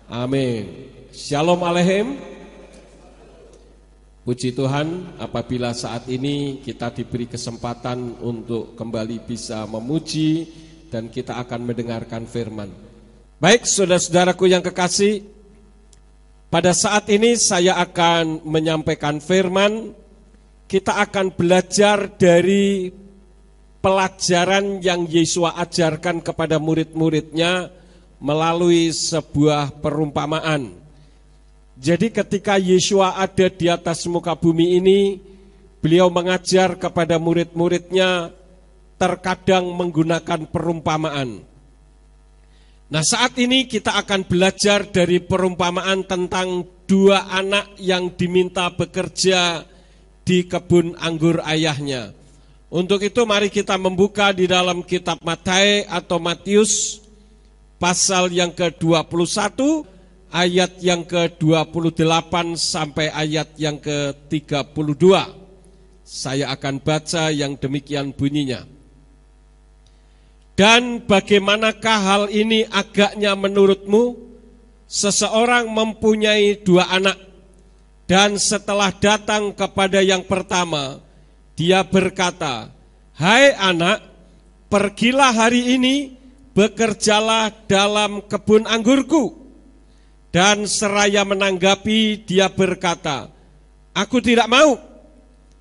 Amin. Shalom aleichem. Puji Tuhan, apabila saat ini kita diberi kesempatan untuk kembali bisa memuji dan kita akan mendengarkan firman. Baik, saudara-saudaraku yang kekasih, pada saat ini saya akan menyampaikan firman. Kita akan belajar dari pelajaran yang Yesus ajarkan kepada murid-muridnya melalui sebuah perumpamaan. Jadi ketika Yesus ada di atas muka bumi ini, beliau mengajar kepada murid-muridnya terkadang menggunakan perumpamaan. Nah, saat ini kita akan belajar dari perumpamaan tentang dua anak yang diminta bekerja di kebun anggur ayahnya. Untuk itu mari kita membuka di dalam kitab Matius atau Matius pasal yang ke-21 ayat yang ke-28 sampai ayat yang ke-32. Saya akan baca yang demikian bunyinya. Dan bagaimanakah hal ini agaknya menurutmu? Seseorang mempunyai dua anak, dan setelah datang kepada yang pertama, dia berkata, "Hai anak, pergilah hari ini, bekerjalah dalam kebun anggurku." Dan seraya menanggapi, dia berkata, "Aku tidak mau."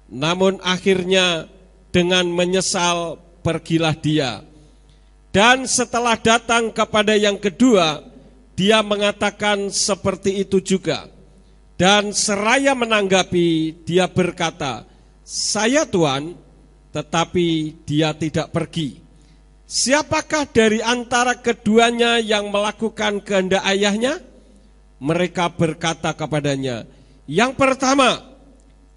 Namun akhirnya dengan menyesal pergilah dia. Dan setelah datang kepada yang kedua, dia mengatakan seperti itu juga. Dan seraya menanggapi, dia berkata, "Saya Tuan," tetapi dia tidak pergi. Siapakah dari antara keduanya yang melakukan kehendak ayahnya? Mereka berkata kepadanya, "Yang pertama."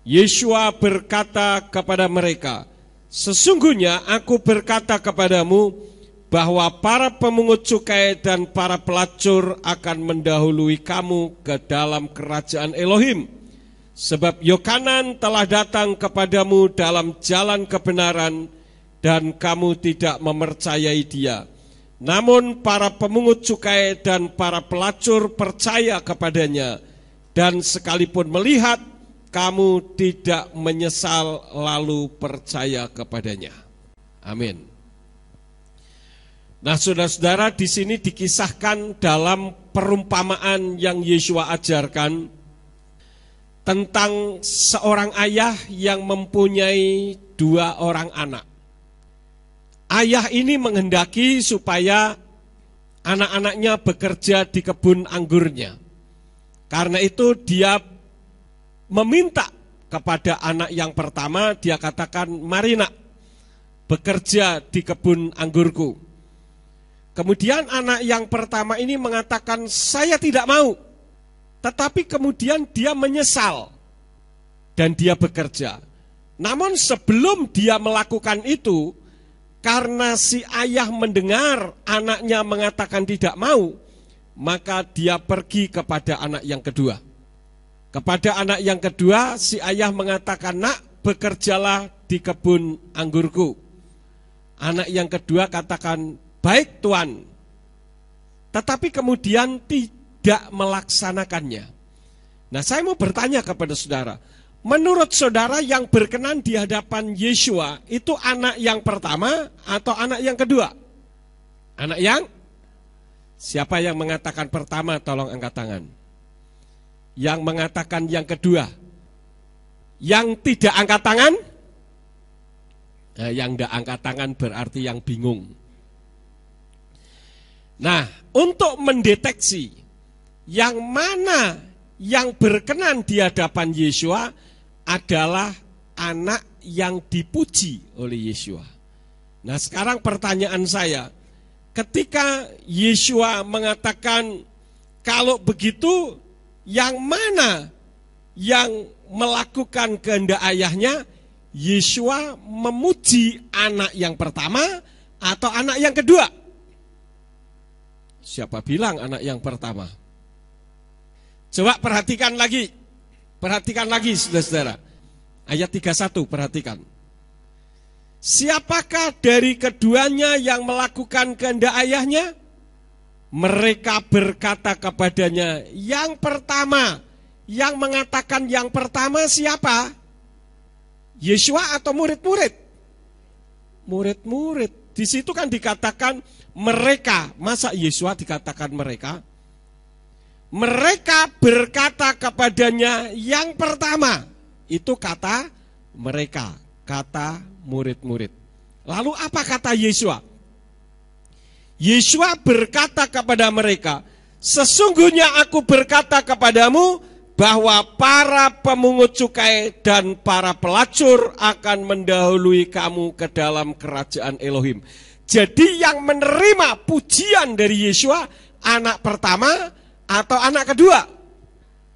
Yesus berkata kepada mereka, "Sesungguhnya aku berkata kepadamu, bahwa para pemungut cukai dan para pelacur akan mendahului kamu ke dalam kerajaan Elohim. Sebab Yohanan telah datang kepadamu dalam jalan kebenaran, dan kamu tidak mempercayai dia. Namun para pemungut cukai dan para pelacur percaya kepadanya, dan sekalipun melihat, kamu tidak menyesal lalu percaya kepadanya." Amin. Nah, saudara-saudara, di sini dikisahkan dalam perumpamaan yang Yesus ajarkan tentang seorang ayah yang mempunyai dua orang anak. Ayah ini menghendaki supaya anak-anaknya bekerja di kebun anggurnya. Karena itu dia meminta kepada anak yang pertama, dia katakan, "Mari nak, bekerja di kebun anggurku." Kemudian anak yang pertama ini mengatakan, "Saya tidak mau." Tetapi kemudian dia menyesal dan dia bekerja. Namun sebelum dia melakukan itu, karena si ayah mendengar anaknya mengatakan tidak mau, maka dia pergi kepada anak yang kedua. Kepada anak yang kedua, si ayah mengatakan, "Nak, bekerjalah di kebun anggurku." Anak yang kedua katakan, "Baik Tuan," tetapi kemudian tidak melaksanakannya. Nah, saya mau bertanya kepada saudara, menurut saudara yang berkenan di hadapan Yeshua itu anak yang pertama atau anak yang kedua? Anak yang? Siapa yang mengatakan pertama, tolong angkat tangan. Yang mengatakan yang kedua? Yang tidak angkat tangan? Nah, yang tidak angkat tangan berarti yang bingung. Nah, untuk mendeteksi yang mana yang berkenan di hadapan Yeshua adalah anak yang dipuji oleh Yeshua. Nah, sekarang pertanyaan saya, ketika Yeshua mengatakan kalau begitu, yang mana yang melakukan kehendak ayahnya? Yeshua memuji anak yang pertama atau anak yang kedua? Siapa bilang anak yang pertama? Coba perhatikan lagi. Perhatikan lagi, saudara-saudara. Ayat 31, perhatikan. Siapakah dari keduanya yang melakukan kehendak ayahnya? Mereka berkata kepadanya, yang pertama. Yang mengatakan yang pertama siapa? Yesua atau murid-murid? Murid-murid. Di situ kan dikatakan mereka. Masa Yesua dikatakan mereka? Mereka berkata kepadanya yang pertama. Itu kata mereka, kata murid-murid. Lalu apa kata Yesua? Yesua berkata kepada mereka, sesungguhnya aku berkata kepadamu bahwa para pemungut cukai dan para pelacur akan mendahului kamu ke dalam kerajaan Elohim. Jadi yang menerima pujian dari Yesua, anak pertama atau anak kedua?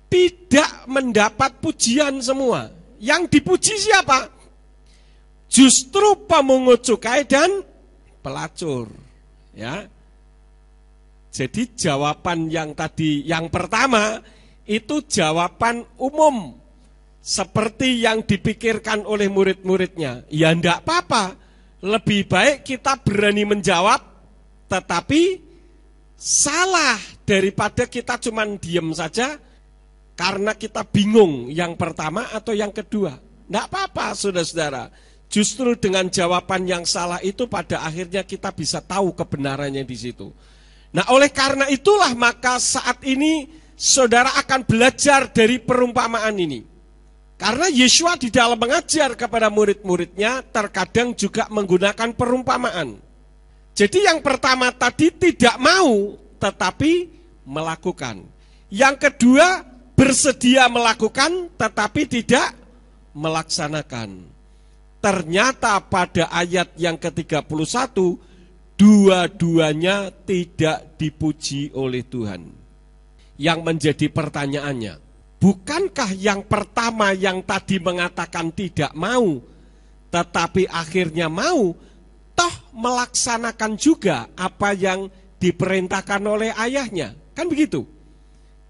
Tidak mendapat pujian semua. Yang dipuji siapa? Justru pemungut cukai dan pelacur. Ya. Jadi jawaban yang tadi yang pertama itu jawaban umum seperti yang dipikirkan oleh murid-muridnya. Ya enggak apa-apa, lebih baik kita berani menjawab tetapi salah daripada kita cuman diem saja karena kita bingung yang pertama atau yang kedua. Enggak apa-apa saudara-saudara. Justru dengan jawaban yang salah itu pada akhirnya kita bisa tahu kebenarannya di situ. Nah, oleh karena itulah maka saat ini saudara akan belajar dari perumpamaan ini. Karena Yesua di dalam mengajar kepada murid-muridnya terkadang juga menggunakan perumpamaan. Jadi yang pertama tadi tidak mau tetapi melakukan. Yang kedua bersedia melakukan tetapi tidak melaksanakan. Ternyata pada ayat yang ke-31 dua-duanya tidak dipuji oleh Tuhan. Yang menjadi pertanyaannya, bukankah yang pertama yang tadi mengatakan tidak mau, tetapi akhirnya mau, toh melaksanakan juga apa yang diperintahkan oleh ayahnya? Kan begitu?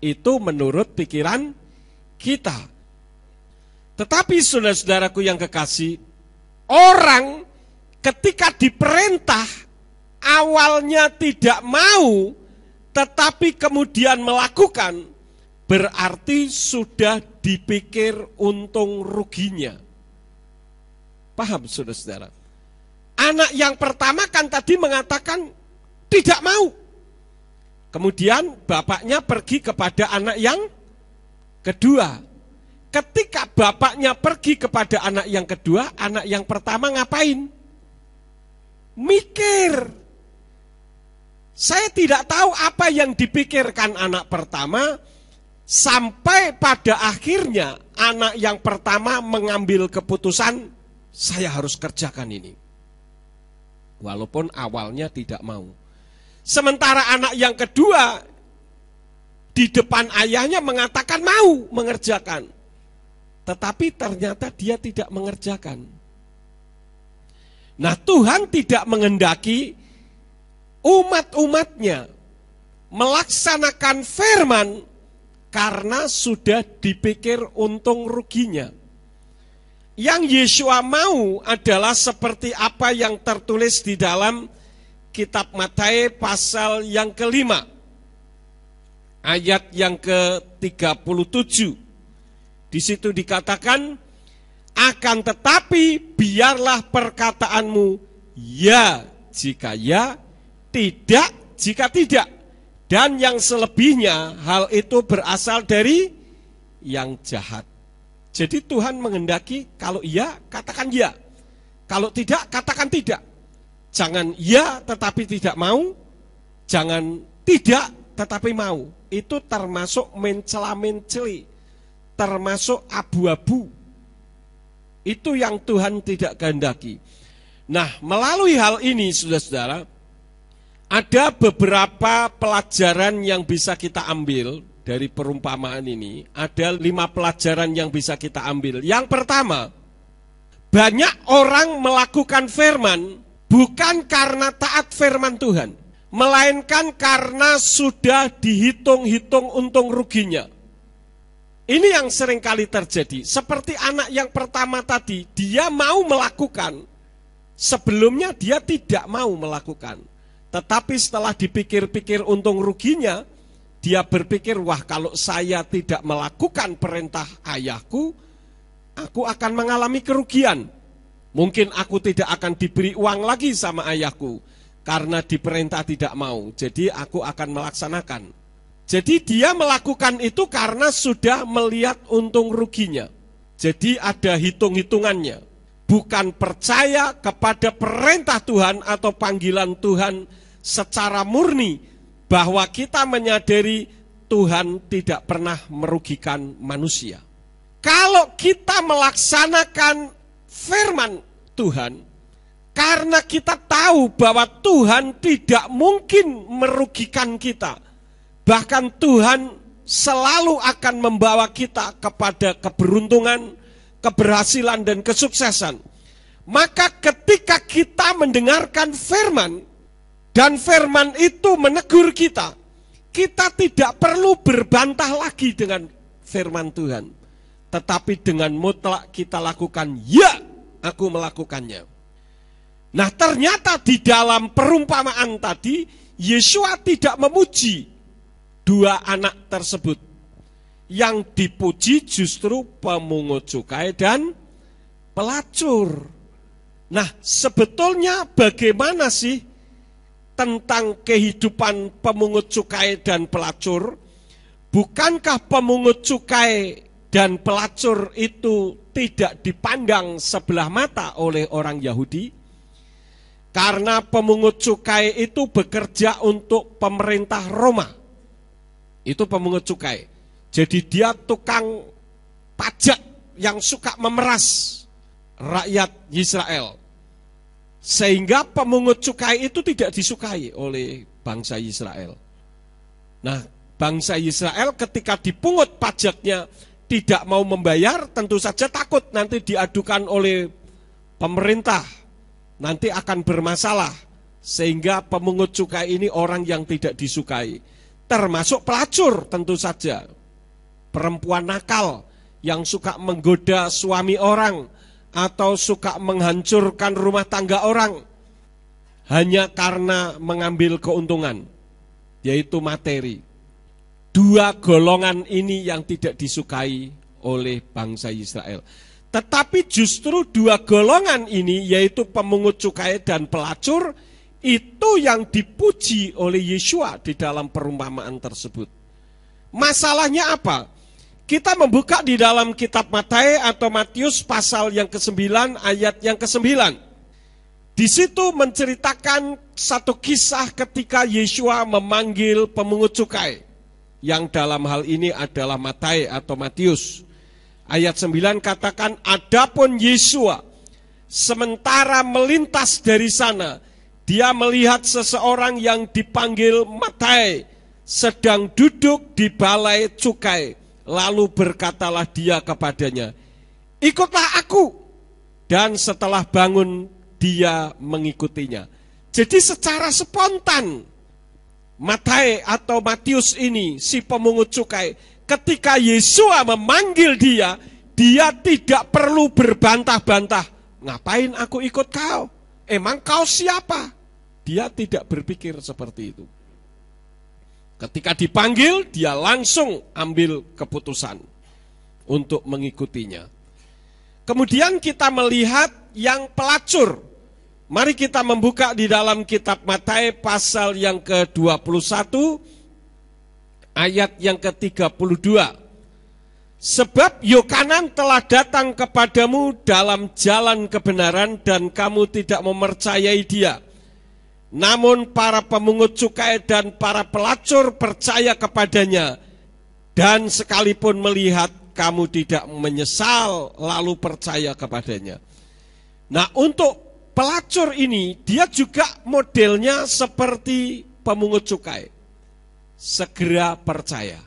Itu menurut pikiran kita. Tetapi saudara-saudaraku yang kekasih, orang ketika diperintah awalnya tidak mau, tetapi kemudian melakukan, berarti sudah dipikir untung ruginya. Paham saudara-saudara? Anak yang pertama kan tadi mengatakan tidak mau. Kemudian bapaknya pergi kepada anak yang kedua. Ketika bapaknya pergi kepada anak yang kedua, anak yang pertama ngapain? Mikir. Saya tidak tahu apa yang dipikirkan anak pertama, sampai pada akhirnya anak yang pertama mengambil keputusan, saya harus kerjakan ini. Walaupun awalnya tidak mau. Sementara anak yang kedua, di depan ayahnya mengatakan mau mengerjakan. Tetapi ternyata dia tidak mengerjakan. Nah, Tuhan tidak menghendaki umat-umatnya melaksanakan firman karena sudah dipikir untung ruginya. Yang Yesua mau adalah seperti apa yang tertulis di dalam kitab Matius pasal yang ke-5, ayat yang ke-37. Di situ dikatakan, akan tetapi biarlah perkataanmu ya jika ya, tidak jika tidak. Dan yang selebihnya hal itu berasal dari yang jahat. Jadi Tuhan menghendaki kalau iya katakan ya, kalau tidak katakan tidak. Jangan ya tetapi tidak mau, jangan tidak tetapi mau. Itu termasuk mencela-menceli, termasuk abu-abu. Itu yang Tuhan tidak kehendaki. Nah, melalui hal ini saudara-saudara, ada beberapa pelajaran yang bisa kita ambil dari perumpamaan ini. Ada 5 pelajaran yang bisa kita ambil. Yang pertama, banyak orang melakukan firman bukan karena taat firman Tuhan, melainkan karena sudah dihitung-hitung untung ruginya. Ini yang sering kali terjadi. Seperti anak yang pertama tadi, dia mau melakukan. Sebelumnya dia tidak mau melakukan. Tetapi setelah dipikir-pikir untung ruginya, dia berpikir, wah kalau saya tidak melakukan perintah ayahku, aku akan mengalami kerugian. Mungkin aku tidak akan diberi uang lagi sama ayahku, karena diperintah tidak mau, jadi aku akan melaksanakan. Jadi dia melakukan itu karena sudah melihat untung ruginya. Jadi ada hitung-hitungannya. Bukan percaya kepada perintah Tuhan atau panggilan Tuhan secara murni, bahwa kita menyadari Tuhan tidak pernah merugikan manusia. Kalau kita melaksanakan firman Tuhan, karena kita tahu bahwa Tuhan tidak mungkin merugikan kita, bahkan Tuhan selalu akan membawa kita kepada keberuntungan, keberhasilan, dan kesuksesan. Maka ketika kita mendengarkan firman, dan firman itu menegur kita, kita tidak perlu berbantah lagi dengan firman Tuhan, tetapi dengan mutlak kita lakukan, ya, aku melakukannya. Nah, ternyata di dalam perumpamaan tadi, Yesua tidak memuji dua anak tersebut. Yang dipuji justru pemungut cukai dan pelacur. Nah, sebetulnya bagaimana sih tentang kehidupan pemungut cukai dan pelacur? Bukankah pemungut cukai dan pelacur itu tidak dipandang sebelah mata oleh orang Yahudi? Karena pemungut cukai itu bekerja untuk pemerintah Roma. Itu pemungut cukai. Jadi dia tukang pajak yang suka memeras rakyat Israel. Sehingga pemungut cukai itu tidak disukai oleh bangsa Israel. Nah, bangsa Israel ketika dipungut pajaknya tidak mau membayar, tentu saja takut nanti diadukan oleh pemerintah, nanti akan bermasalah. Sehingga pemungut cukai ini orang yang tidak disukai. Termasuk pelacur tentu saja. Perempuan nakal yang suka menggoda suami orang atau suka menghancurkan rumah tangga orang hanya karena mengambil keuntungan, yaitu materi. Dua golongan ini yang tidak disukai oleh bangsa Israel. Tetapi justru dua golongan ini, yaitu pemungut cukai dan pelacur, itu yang dipuji oleh Yesua di dalam perumpamaan tersebut. Masalahnya apa? Kita membuka di dalam kitab Matius atau Matius pasal yang ke-9 ayat yang ke-9. Di situ menceritakan satu kisah ketika Yesua memanggil pemungut cukai. Yang dalam hal ini adalah Matius atau Matius. Ayat 9 katakan, adapun Yesua sementara melintas dari sana, dia melihat seseorang yang dipanggil Matius sedang duduk di balai cukai. Lalu berkatalah dia kepadanya, ikutlah aku. Dan setelah bangun, dia mengikutinya. Jadi secara spontan, Matius atau Matius ini, si pemungut cukai, ketika Yesua memanggil dia, dia tidak perlu berbantah-bantah. Ngapain aku ikut kau? Emang kau siapa? Dia tidak berpikir seperti itu. Ketika dipanggil, dia langsung ambil keputusan untuk mengikutinya. Kemudian kita melihat yang pelacur. Mari kita membuka di dalam kitab Matius pasal yang ke-21, ayat yang ke-32. Sebab Yohanan telah datang kepadamu dalam jalan kebenaran dan kamu tidak mempercayai dia. Namun para pemungut cukai dan para pelacur percaya kepadanya. Dan sekalipun melihat kamu tidak menyesal lalu percaya kepadanya. Nah, untuk pelacur ini dia juga modelnya seperti pemungut cukai. Segera percaya.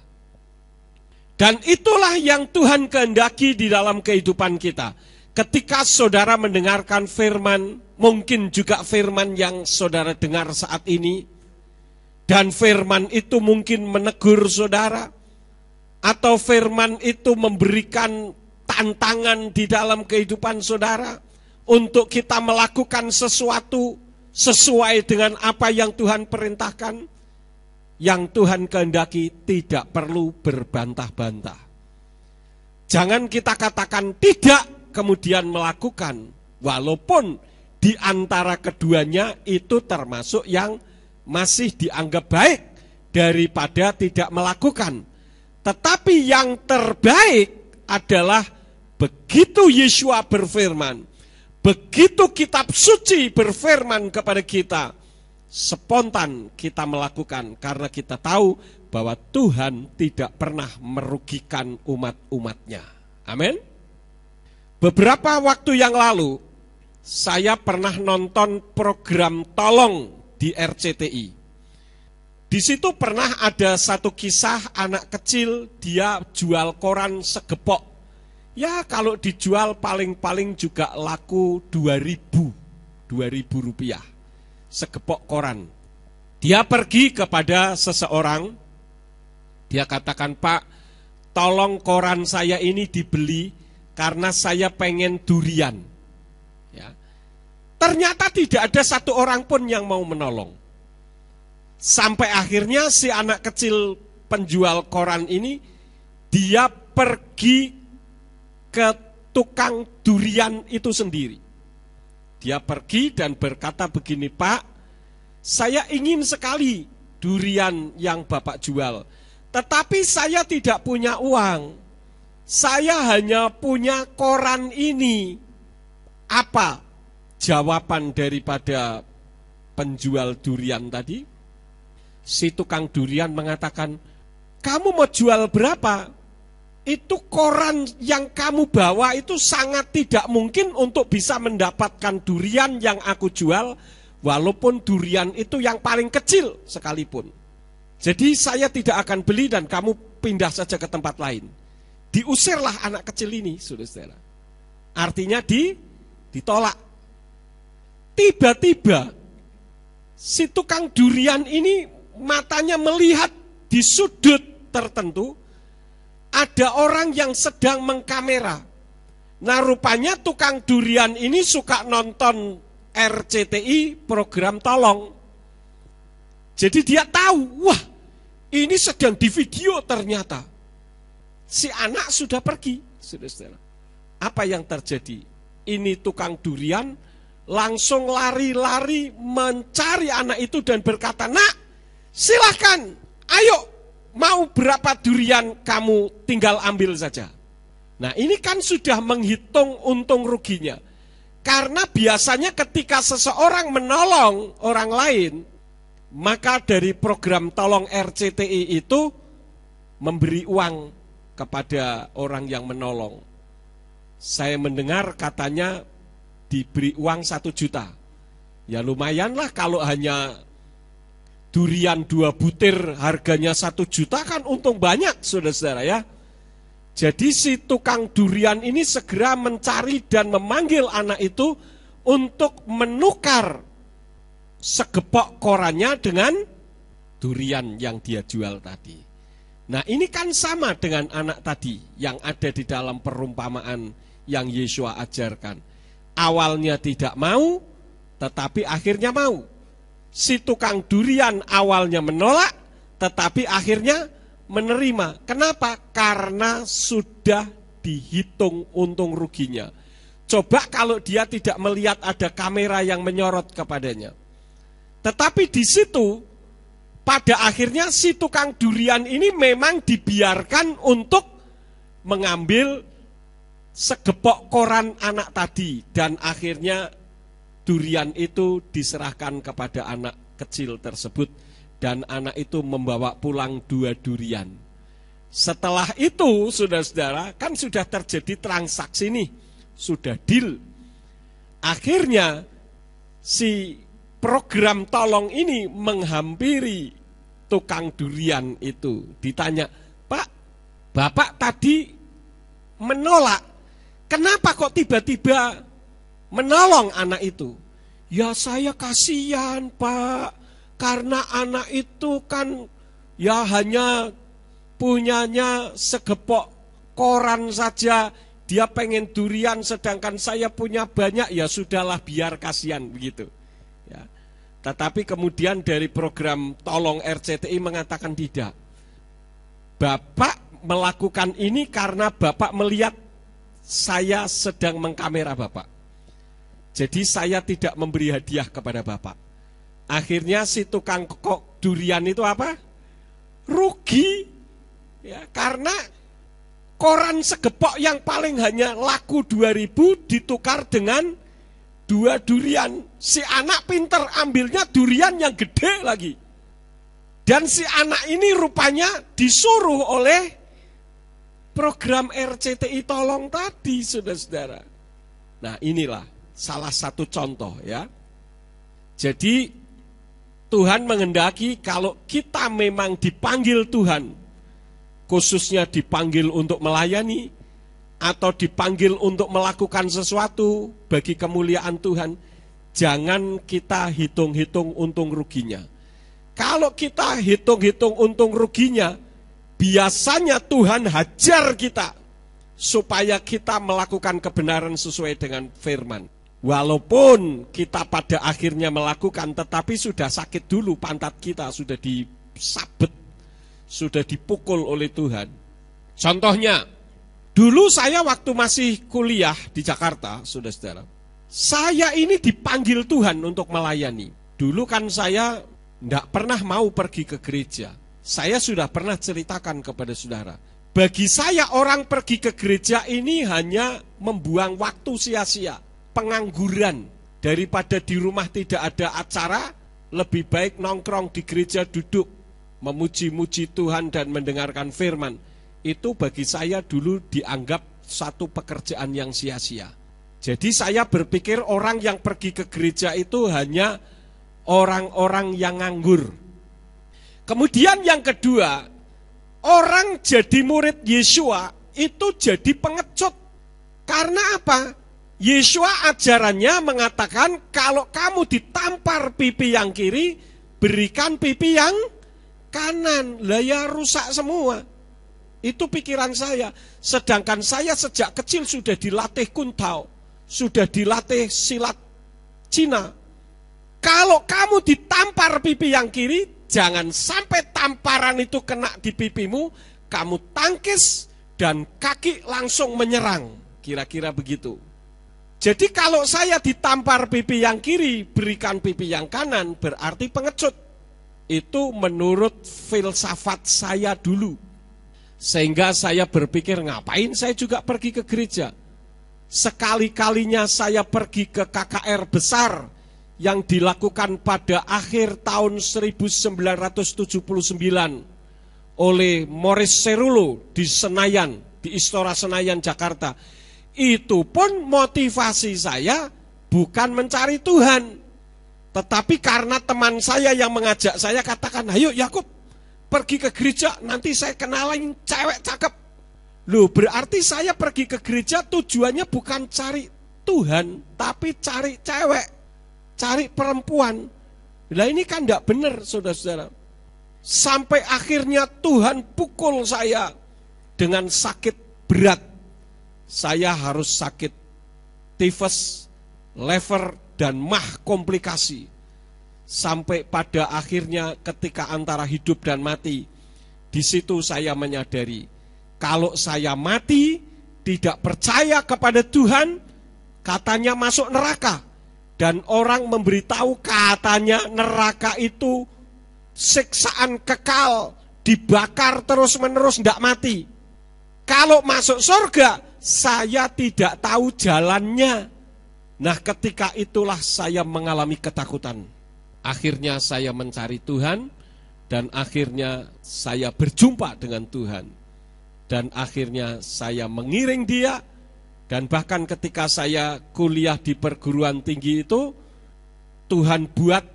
Dan itulah yang Tuhan kehendaki di dalam kehidupan kita. Ketika saudara mendengarkan firman, mungkin juga firman yang saudara dengar saat ini, dan firman itu mungkin menegur saudara, atau firman itu memberikan tantangan di dalam kehidupan saudara, untuk kita melakukan sesuatu sesuai dengan apa yang Tuhan perintahkan, yang Tuhan kehendaki, tidak perlu berbantah-bantah. Jangan kita katakan tidak, kemudian melakukan, walaupun di antara keduanya itu termasuk yang masih dianggap baik daripada tidak melakukan. Tetapi yang terbaik adalah begitu Yesua berfirman, begitu kitab suci berfirman kepada kita, spontan kita melakukan, karena kita tahu bahwa Tuhan tidak pernah merugikan umat-umatnya. Amin. Beberapa waktu yang lalu saya pernah nonton program Tolong di RCTI. Di situ pernah ada satu kisah anak kecil, dia jual koran segepok. Ya kalau dijual paling-paling juga laku 2.000 rupiah segepok koran. Dia pergi kepada seseorang, dia katakan, "Pak, tolong koran saya ini dibeli karena saya pengen durian." Ya. Ternyata tidak ada satu orang pun yang mau menolong. Sampai akhirnya si anak kecil penjual koran ini, dia pergi ke tukang durian itu sendiri. Dia pergi dan berkata begini, "Pak, saya ingin sekali durian yang Bapak jual, tetapi saya tidak punya uang. Saya hanya punya koran ini." Apa jawaban daripada penjual durian tadi? Si tukang durian mengatakan, "Kamu mau jual berapa? Itu koran yang kamu bawa itu sangat tidak mungkin untuk bisa mendapatkan durian yang aku jual, walaupun durian itu yang paling kecil sekalipun. Jadi saya tidak akan beli dan kamu pindah saja ke tempat lain." Diusirlah anak kecil ini, saudara-saudara. Artinya ditolak. Tiba-tiba si tukang durian ini matanya melihat di sudut tertentu ada orang yang sedang mengkamera. Nah, rupanya tukang durian ini suka nonton RCTI program Tolong. Jadi dia tahu, wah, ini sedang di video ternyata. Si anak sudah pergi, saudara-saudara. Apa yang terjadi? Ini tukang durian langsung lari-lari mencari anak itu dan berkata, "Nak, silahkan, ayo, mau berapa durian kamu tinggal ambil saja." Nah, ini kan sudah menghitung untung ruginya. Karena biasanya ketika seseorang menolong orang lain, maka dari program Tolong RCTI itu memberi uang kepada orang yang menolong. Saya mendengar katanya diberi uang 1 juta. Ya lumayanlah kalau hanya durian 2 butir harganya 1 juta kan untung banyak, saudara-saudara ya. Jadi si tukang durian ini segera mencari dan memanggil anak itu untuk menukar segepok korannya dengan durian yang dia jual tadi. Nah, ini kan sama dengan anak tadi yang ada di dalam perumpamaan yang Yesua ajarkan. Awalnya tidak mau, tetapi akhirnya mau. Si tukang durian awalnya menolak, tetapi akhirnya menerima. Kenapa? Karena sudah dihitung untung ruginya. Coba kalau dia tidak melihat ada kamera yang menyorot kepadanya. Tetapi di situ, pada akhirnya si tukang durian ini memang dibiarkan untuk mengambil segepok koran anak tadi. Dan akhirnya durian itu diserahkan kepada anak kecil tersebut. Dan anak itu membawa pulang 2 durian. Setelah itu, saudara-saudara, kan sudah terjadi transaksi nih. Sudah deal. Akhirnya si program Tolong ini menghampiri tukang durian itu. Ditanya, "Pak, Bapak tadi menolak. Kenapa kok tiba-tiba menolong anak itu?" "Ya saya kasihan, Pak. Karena anak itu kan ya hanya punyanya segepok koran saja. Dia pengen durian sedangkan saya punya banyak, ya sudahlah biar kasihan," begitu. Ya. Tetapi kemudian dari program Tolong RCTI mengatakan tidak. Bapak melakukan ini karena Bapak melihat saya sedang mengkamera Bapak. Jadi saya tidak memberi hadiah kepada Bapak. Akhirnya si tukang kok durian itu apa? Rugi. Ya, karena koran segepok yang paling hanya laku 2.000 ditukar dengan 2 durian. Si anak pinter ambilnya durian yang gede lagi. Dan si anak ini rupanya disuruh oleh program RCTI Tolong tadi, saudara-saudara. Nah, inilah salah satu contoh ya. Jadi Tuhan menghendaki kalau kita memang dipanggil Tuhan, khususnya dipanggil untuk melayani, atau dipanggil untuk melakukan sesuatu bagi kemuliaan Tuhan, jangan kita hitung-hitung untung ruginya. Kalau kita hitung-hitung untung ruginya, biasanya Tuhan hajar kita supaya kita melakukan kebenaran sesuai dengan firman. Walaupun kita pada akhirnya melakukan, tetapi sudah sakit dulu pantat kita, sudah disabet, sudah dipukul oleh Tuhan. Contohnya, dulu saya waktu masih kuliah di Jakarta, saudara-saudara, saya ini dipanggil Tuhan untuk melayani. Dulu kan saya tidak pernah mau pergi ke gereja. Saya sudah pernah ceritakan kepada saudara. Bagi saya orang pergi ke gereja ini hanya membuang waktu sia-sia, pengangguran. Daripada di rumah tidak ada acara, lebih baik nongkrong di gereja, duduk memuji-muji Tuhan dan mendengarkan firman. Itu bagi saya dulu dianggap satu pekerjaan yang sia-sia. Jadi saya berpikir orang yang pergi ke gereja itu hanya orang-orang yang nganggur. Kemudian yang kedua, orang jadi murid Yesua itu jadi pengecut. Karena apa? Yesua ajarannya mengatakan kalau kamu ditampar pipi yang kiri, berikan pipi yang kanan. Lah ya rusak semua. Itu pikiran saya. Sedangkan saya sejak kecil sudah dilatih kuntao, sudah dilatih silat Cina. Kalau kamu ditampar pipi yang kiri, jangan sampai tamparan itu kena di pipimu, kamu tangkis dan kaki langsung menyerang. Kira-kira begitu. Jadi kalau saya ditampar pipi yang kiri, berikan pipi yang kanan, berarti pengecut. Itu menurut filsafat saya dulu. Sehingga saya berpikir, ngapain saya juga pergi ke gereja? Sekali-kalinya saya pergi ke KKR besar yang dilakukan pada akhir tahun 1979 oleh Morris Cerullo di Senayan, di Istora Senayan, Jakarta. Itu pun motivasi saya bukan mencari Tuhan, tetapi karena teman saya yang mengajak saya, katakan, ayo Yakub, pergi ke gereja, nanti saya kenalin cewek cakep. Loh, berarti saya pergi ke gereja tujuannya bukan cari Tuhan, tapi cari cewek, cari perempuan. Nah ini kan tidak benar, saudara-saudara. Sampai akhirnya Tuhan pukul saya dengan sakit berat. Saya harus sakit tifus, lever, dan mah komplikasi. Sampai pada akhirnya ketika antara hidup dan mati, di situ saya menyadari, kalau saya mati, tidak percaya kepada Tuhan, katanya masuk neraka. Dan orang memberitahu katanya neraka itu siksaan kekal, dibakar terus-menerus, tidak mati. Kalau masuk surga, saya tidak tahu jalannya. Nah, ketika itulah saya mengalami ketakutan. Akhirnya saya mencari Tuhan, dan akhirnya saya berjumpa dengan Tuhan. Dan akhirnya saya mengiring Dia. Dan bahkan ketika saya kuliah di perguruan tinggi itu, Tuhan buat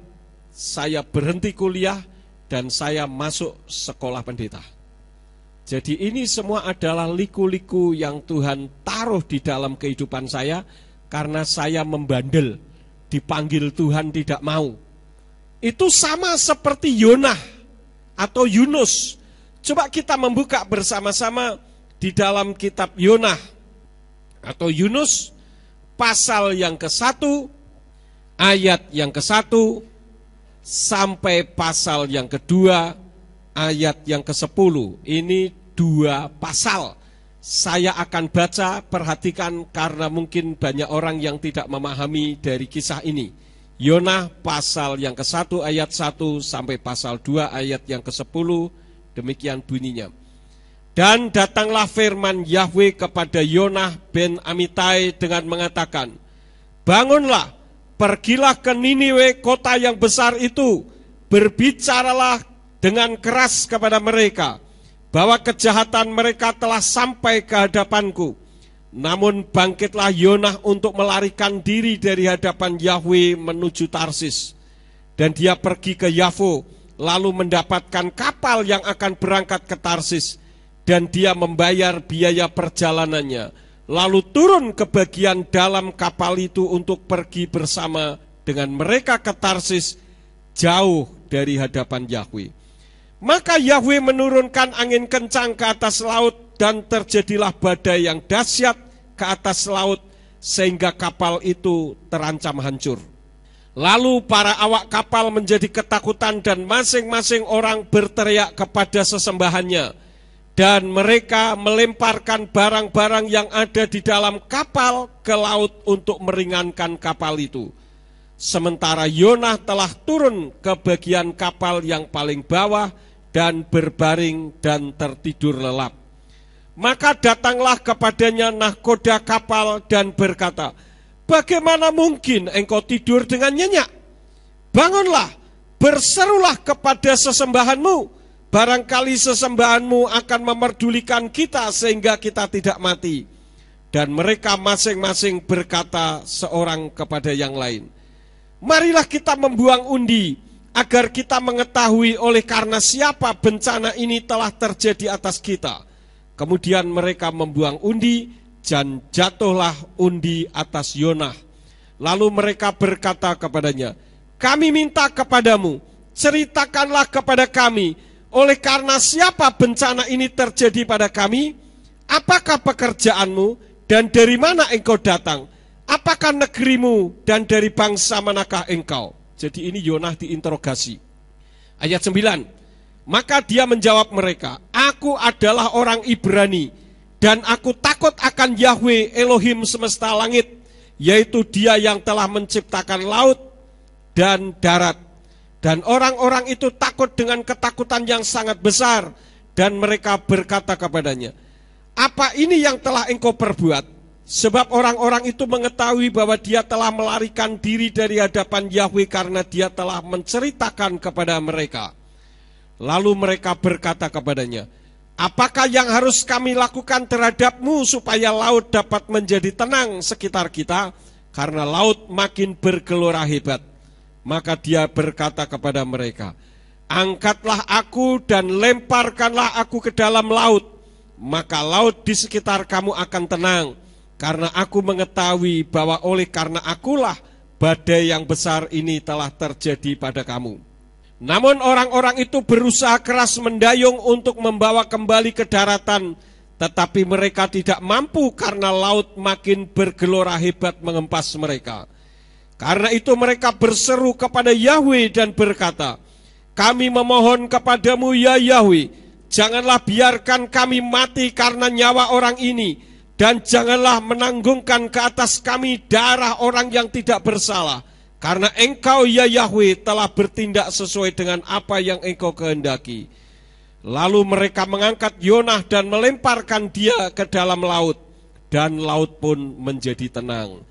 saya berhenti kuliah dan saya masuk sekolah pendeta. Jadi ini semua adalah liku-liku yang Tuhan taruh di dalam kehidupan saya, karena saya membandel, dipanggil Tuhan tidak mau. Itu sama seperti Yonah atau Yunus. Coba kita membuka bersama-sama di dalam kitab Yonah atau Yunus, pasal yang ke-1, ayat yang ke-1, sampai pasal yang kedua ayat yang ke-10. Ini 2 pasal. Saya akan baca, perhatikan karena mungkin banyak orang yang tidak memahami dari kisah ini. Yonah pasal yang ke-1 ayat 1 sampai pasal 2 ayat yang ke-10, demikian bunyinya. Dan datanglah firman Yahweh kepada Yonah bin Amitai dengan mengatakan, bangunlah, pergilah ke Niniwe, kota yang besar itu, berbicaralah dengan keras kepada mereka, bahwa kejahatan mereka telah sampai ke hadapanku. Namun bangkitlah Yonah untuk melarikan diri dari hadapan Yahweh menuju Tarsis. Dan dia pergi ke Yafo, lalu mendapatkan kapal yang akan berangkat ke Tarsis. Dan dia membayar biaya perjalanannya, lalu turun ke bagian dalam kapal itu untuk pergi bersama dengan mereka ke Tarsis, jauh dari hadapan Yahweh. Maka Yahweh menurunkan angin kencang ke atas laut, dan terjadilah badai yang dahsyat ke atas laut, sehingga kapal itu terancam hancur. Lalu para awak kapal menjadi ketakutan, dan masing-masing orang berteriak kepada sesembahannya. Dan mereka melemparkan barang-barang yang ada di dalam kapal ke laut untuk meringankan kapal itu. Sementara Yonah telah turun ke bagian kapal yang paling bawah dan berbaring dan tertidur lelap. Maka datanglah kepadanya nahkoda kapal dan berkata, bagaimana mungkin engkau tidur dengan nyenyak? Bangunlah, berserulah kepada sesembahanmu. Barangkali sesembahanmu akan memerdulikan kita sehingga kita tidak mati. Dan mereka masing-masing berkata seorang kepada yang lain, marilah kita membuang undi, agar kita mengetahui oleh karena siapa bencana ini telah terjadi atas kita. Kemudian mereka membuang undi, dan jatuhlah undi atas Yonah. Lalu mereka berkata kepadanya, kami minta kepadamu, ceritakanlah kepada kami, oleh karena siapa bencana ini terjadi pada kami? Apakah pekerjaanmu dan dari mana engkau datang? Apakah negerimu dan dari bangsa manakah engkau? Jadi ini Yonah diinterogasi. Ayat 9. Maka dia menjawab mereka, aku adalah orang Ibrani, dan aku takut akan Yahweh Elohim semesta langit, yaitu dia yang telah menciptakan laut dan darat. Dan orang-orang itu takut dengan ketakutan yang sangat besar. Dan mereka berkata kepadanya, apa ini yang telah engkau perbuat? Sebab orang-orang itu mengetahui bahwa dia telah melarikan diri dari hadapan Yahweh karena dia telah menceritakan kepada mereka. Lalu mereka berkata kepadanya, apakah yang harus kami lakukan terhadapmu supaya laut dapat menjadi tenang sekitar kita? Karena laut makin bergelora hebat. Maka dia berkata kepada mereka, angkatlah aku dan lemparkanlah aku ke dalam laut, maka laut di sekitar kamu akan tenang, karena aku mengetahui bahwa oleh karena akulah badai yang besar ini telah terjadi pada kamu. Namun orang-orang itu berusaha keras mendayung untuk membawa kembali ke daratan, tetapi mereka tidak mampu karena laut makin bergelora hebat mengempas mereka. Karena itu mereka berseru kepada Yahweh dan berkata, kami memohon kepadamu ya Yahweh, janganlah biarkan kami mati karena nyawa orang ini, dan janganlah menanggungkan ke atas kami darah orang yang tidak bersalah. Karena engkau ya Yahweh telah bertindak sesuai dengan apa yang engkau kehendaki. Lalu mereka mengangkat Yonah dan melemparkan dia ke dalam laut, dan laut pun menjadi tenang.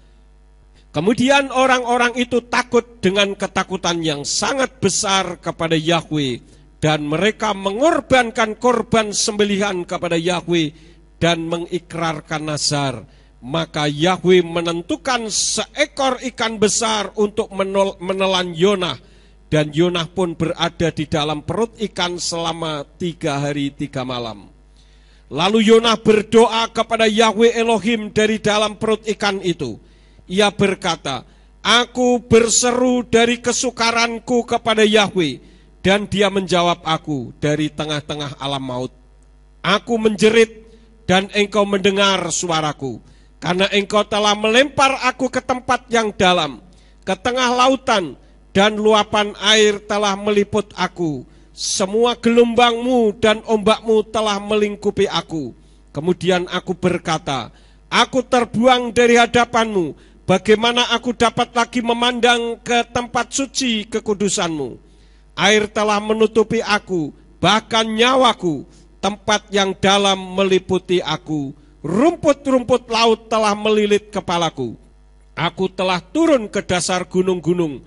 Kemudian orang-orang itu takut dengan ketakutan yang sangat besar kepada Yahweh, dan mereka mengorbankan korban sembelihan kepada Yahweh dan mengikrarkan nazar. Maka Yahweh menentukan seekor ikan besar untuk menelan Yonah, dan Yonah pun berada di dalam perut ikan selama 3 hari 3 malam. Lalu Yonah berdoa kepada Yahweh Elohim dari dalam perut ikan itu. Ia berkata, aku berseru dari kesukaranku kepada Yahweh, dan dia menjawab aku dari tengah-tengah alam maut. Aku menjerit, dan engkau mendengar suaraku, karena engkau telah melempar aku ke tempat yang dalam, ke tengah lautan, dan luapan air telah meliput aku. Semua gelombangmu dan ombakmu telah melingkupi aku. Kemudian aku berkata, aku terbuang dari hadapanmu. Bagaimana aku dapat lagi memandang ke tempat suci kekudusanmu? Air telah menutupi aku, bahkan nyawaku. Tempat yang dalam meliputi aku. Rumput-rumput laut telah melilit kepalaku. Aku telah turun ke dasar gunung-gunung.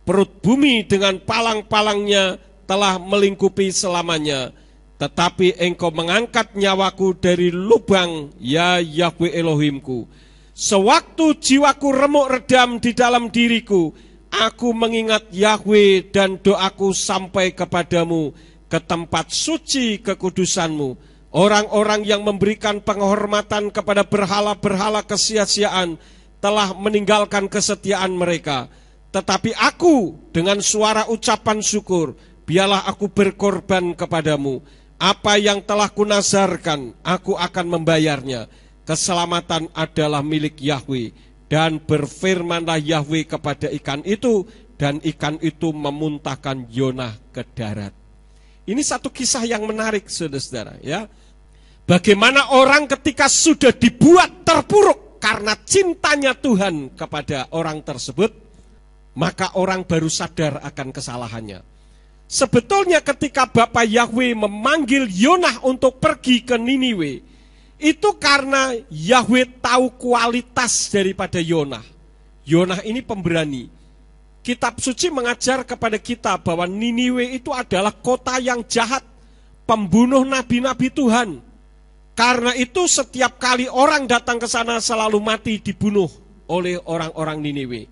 Perut bumi dengan palang-palangnya telah melingkupi selamanya. Tetapi engkau mengangkat nyawaku dari lubang, ya Yahweh Elohimku. Sewaktu jiwaku remuk redam di dalam diriku, aku mengingat Yahweh dan doaku sampai kepadamu, ke tempat suci kekudusanmu. Orang-orang yang memberikan penghormatan kepada berhala-berhala kesia-siaan telah meninggalkan kesetiaan mereka. Tetapi aku dengan suara ucapan syukur, biarlah aku berkorban kepadamu. Apa yang telah kunazarkan, aku akan membayarnya. Keselamatan adalah milik Yahweh. Dan berfirmanlah Yahweh kepada ikan itu, dan ikan itu memuntahkan Yonah ke darat. Ini satu kisah yang menarik, saudara-saudara, ya. Bagaimana orang ketika sudah dibuat terpuruk karena cintanya Tuhan kepada orang tersebut, maka orang baru sadar akan kesalahannya. Sebetulnya ketika Bapa Yahweh memanggil Yonah untuk pergi ke Niniwe, itu karena Yahweh tahu kualitas daripada Yonah. Yonah ini pemberani. Kitab suci mengajar kepada kita bahwa Niniwe itu adalah kota yang jahat, pembunuh nabi-nabi Tuhan. Karena itu setiap kali orang datang ke sana selalu mati dibunuh oleh orang-orang Niniwe.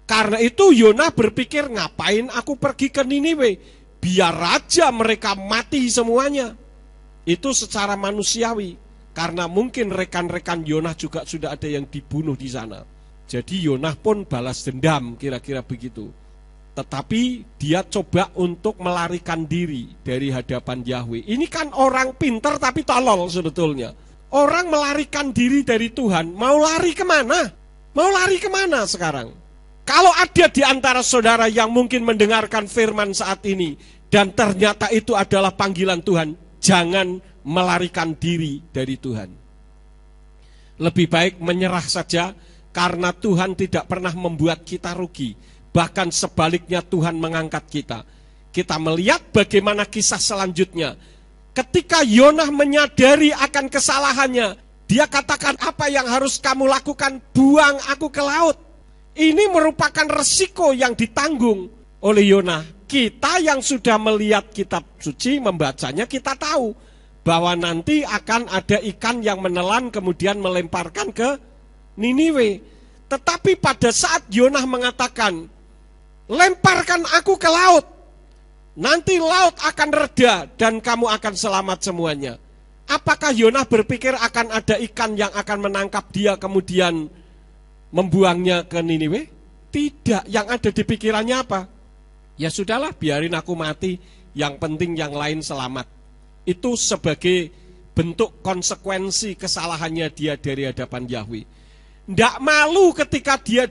Karena itu Yonah berpikir, ngapain aku pergi ke Niniwe? Biar aja mereka mati semuanya. Itu secara manusiawi. Karena mungkin rekan-rekan Yonah juga sudah ada yang dibunuh di sana. Jadi Yonah pun balas dendam, kira-kira begitu. Tetapi dia coba untuk melarikan diri dari hadapan Yahweh. Ini kan orang pintar tapi tolol sebetulnya. Orang melarikan diri dari Tuhan, mau lari kemana? Mau lari kemana sekarang? Kalau ada di antara saudara yang mungkin mendengarkan firman saat ini, dan ternyata itu adalah panggilan Tuhan, jangan melarikan diri dari Tuhan. Lebih baik menyerah saja, karena Tuhan tidak pernah membuat kita rugi. Bahkan sebaliknya Tuhan mengangkat kita. Kita melihat bagaimana kisah selanjutnya. Ketika Yonah menyadari akan kesalahannya, dia katakan, apa yang harus kamu lakukan? Buang aku ke laut. Ini merupakan resiko yang ditanggung oleh Yonah. Kita yang sudah melihat kitab suci, membacanya, kita tahu bahwa nanti akan ada ikan yang menelan kemudian melemparkan ke Niniwe. Tetapi pada saat Yonah mengatakan, lemparkan aku ke laut, nanti laut akan reda dan kamu akan selamat semuanya. Apakah Yonah berpikir akan ada ikan yang akan menangkap dia kemudian membuangnya ke Niniwe? Tidak, yang ada di pikirannya apa? Ya sudahlah, biarin aku mati, yang penting yang lain selamat. Itu sebagai bentuk konsekuensi kesalahannya dia dari hadapan Yahweh. Tidak malu ketika dia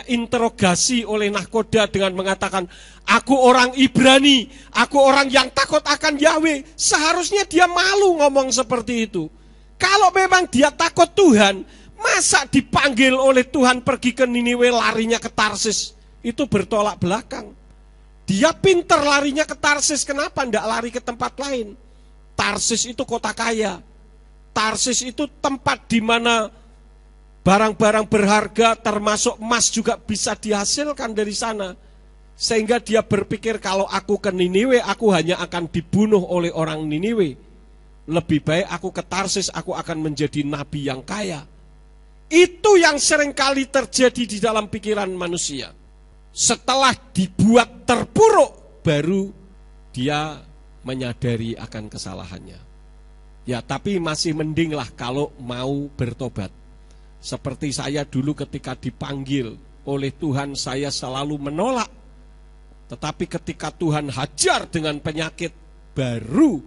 interogasi oleh nahkoda dengan mengatakan, aku orang Ibrani, aku orang yang takut akan Yahweh. Seharusnya dia malu ngomong seperti itu. Kalau memang dia takut Tuhan, masa dipanggil oleh Tuhan pergi ke Niniwe larinya ke Tarsis? Itu bertolak belakang. Dia pinter larinya ke Tarsis, kenapa tidak lari ke tempat lain? Tarsis itu kota kaya. Tarsis itu tempat di mana barang-barang berharga termasuk emas juga bisa dihasilkan dari sana. Sehingga dia berpikir, kalau aku ke Niniwe, aku hanya akan dibunuh oleh orang Niniwe. Lebih baik aku ke Tarsis, aku akan menjadi nabi yang kaya. Itu yang seringkali terjadi di dalam pikiran manusia. Setelah dibuat terpuruk, baru dia menyadari akan kesalahannya. Ya, tapi masih mendinglah kalau mau bertobat. Seperti saya dulu ketika dipanggil oleh Tuhan, saya selalu menolak. Tetapi ketika Tuhan hajar dengan penyakit, baru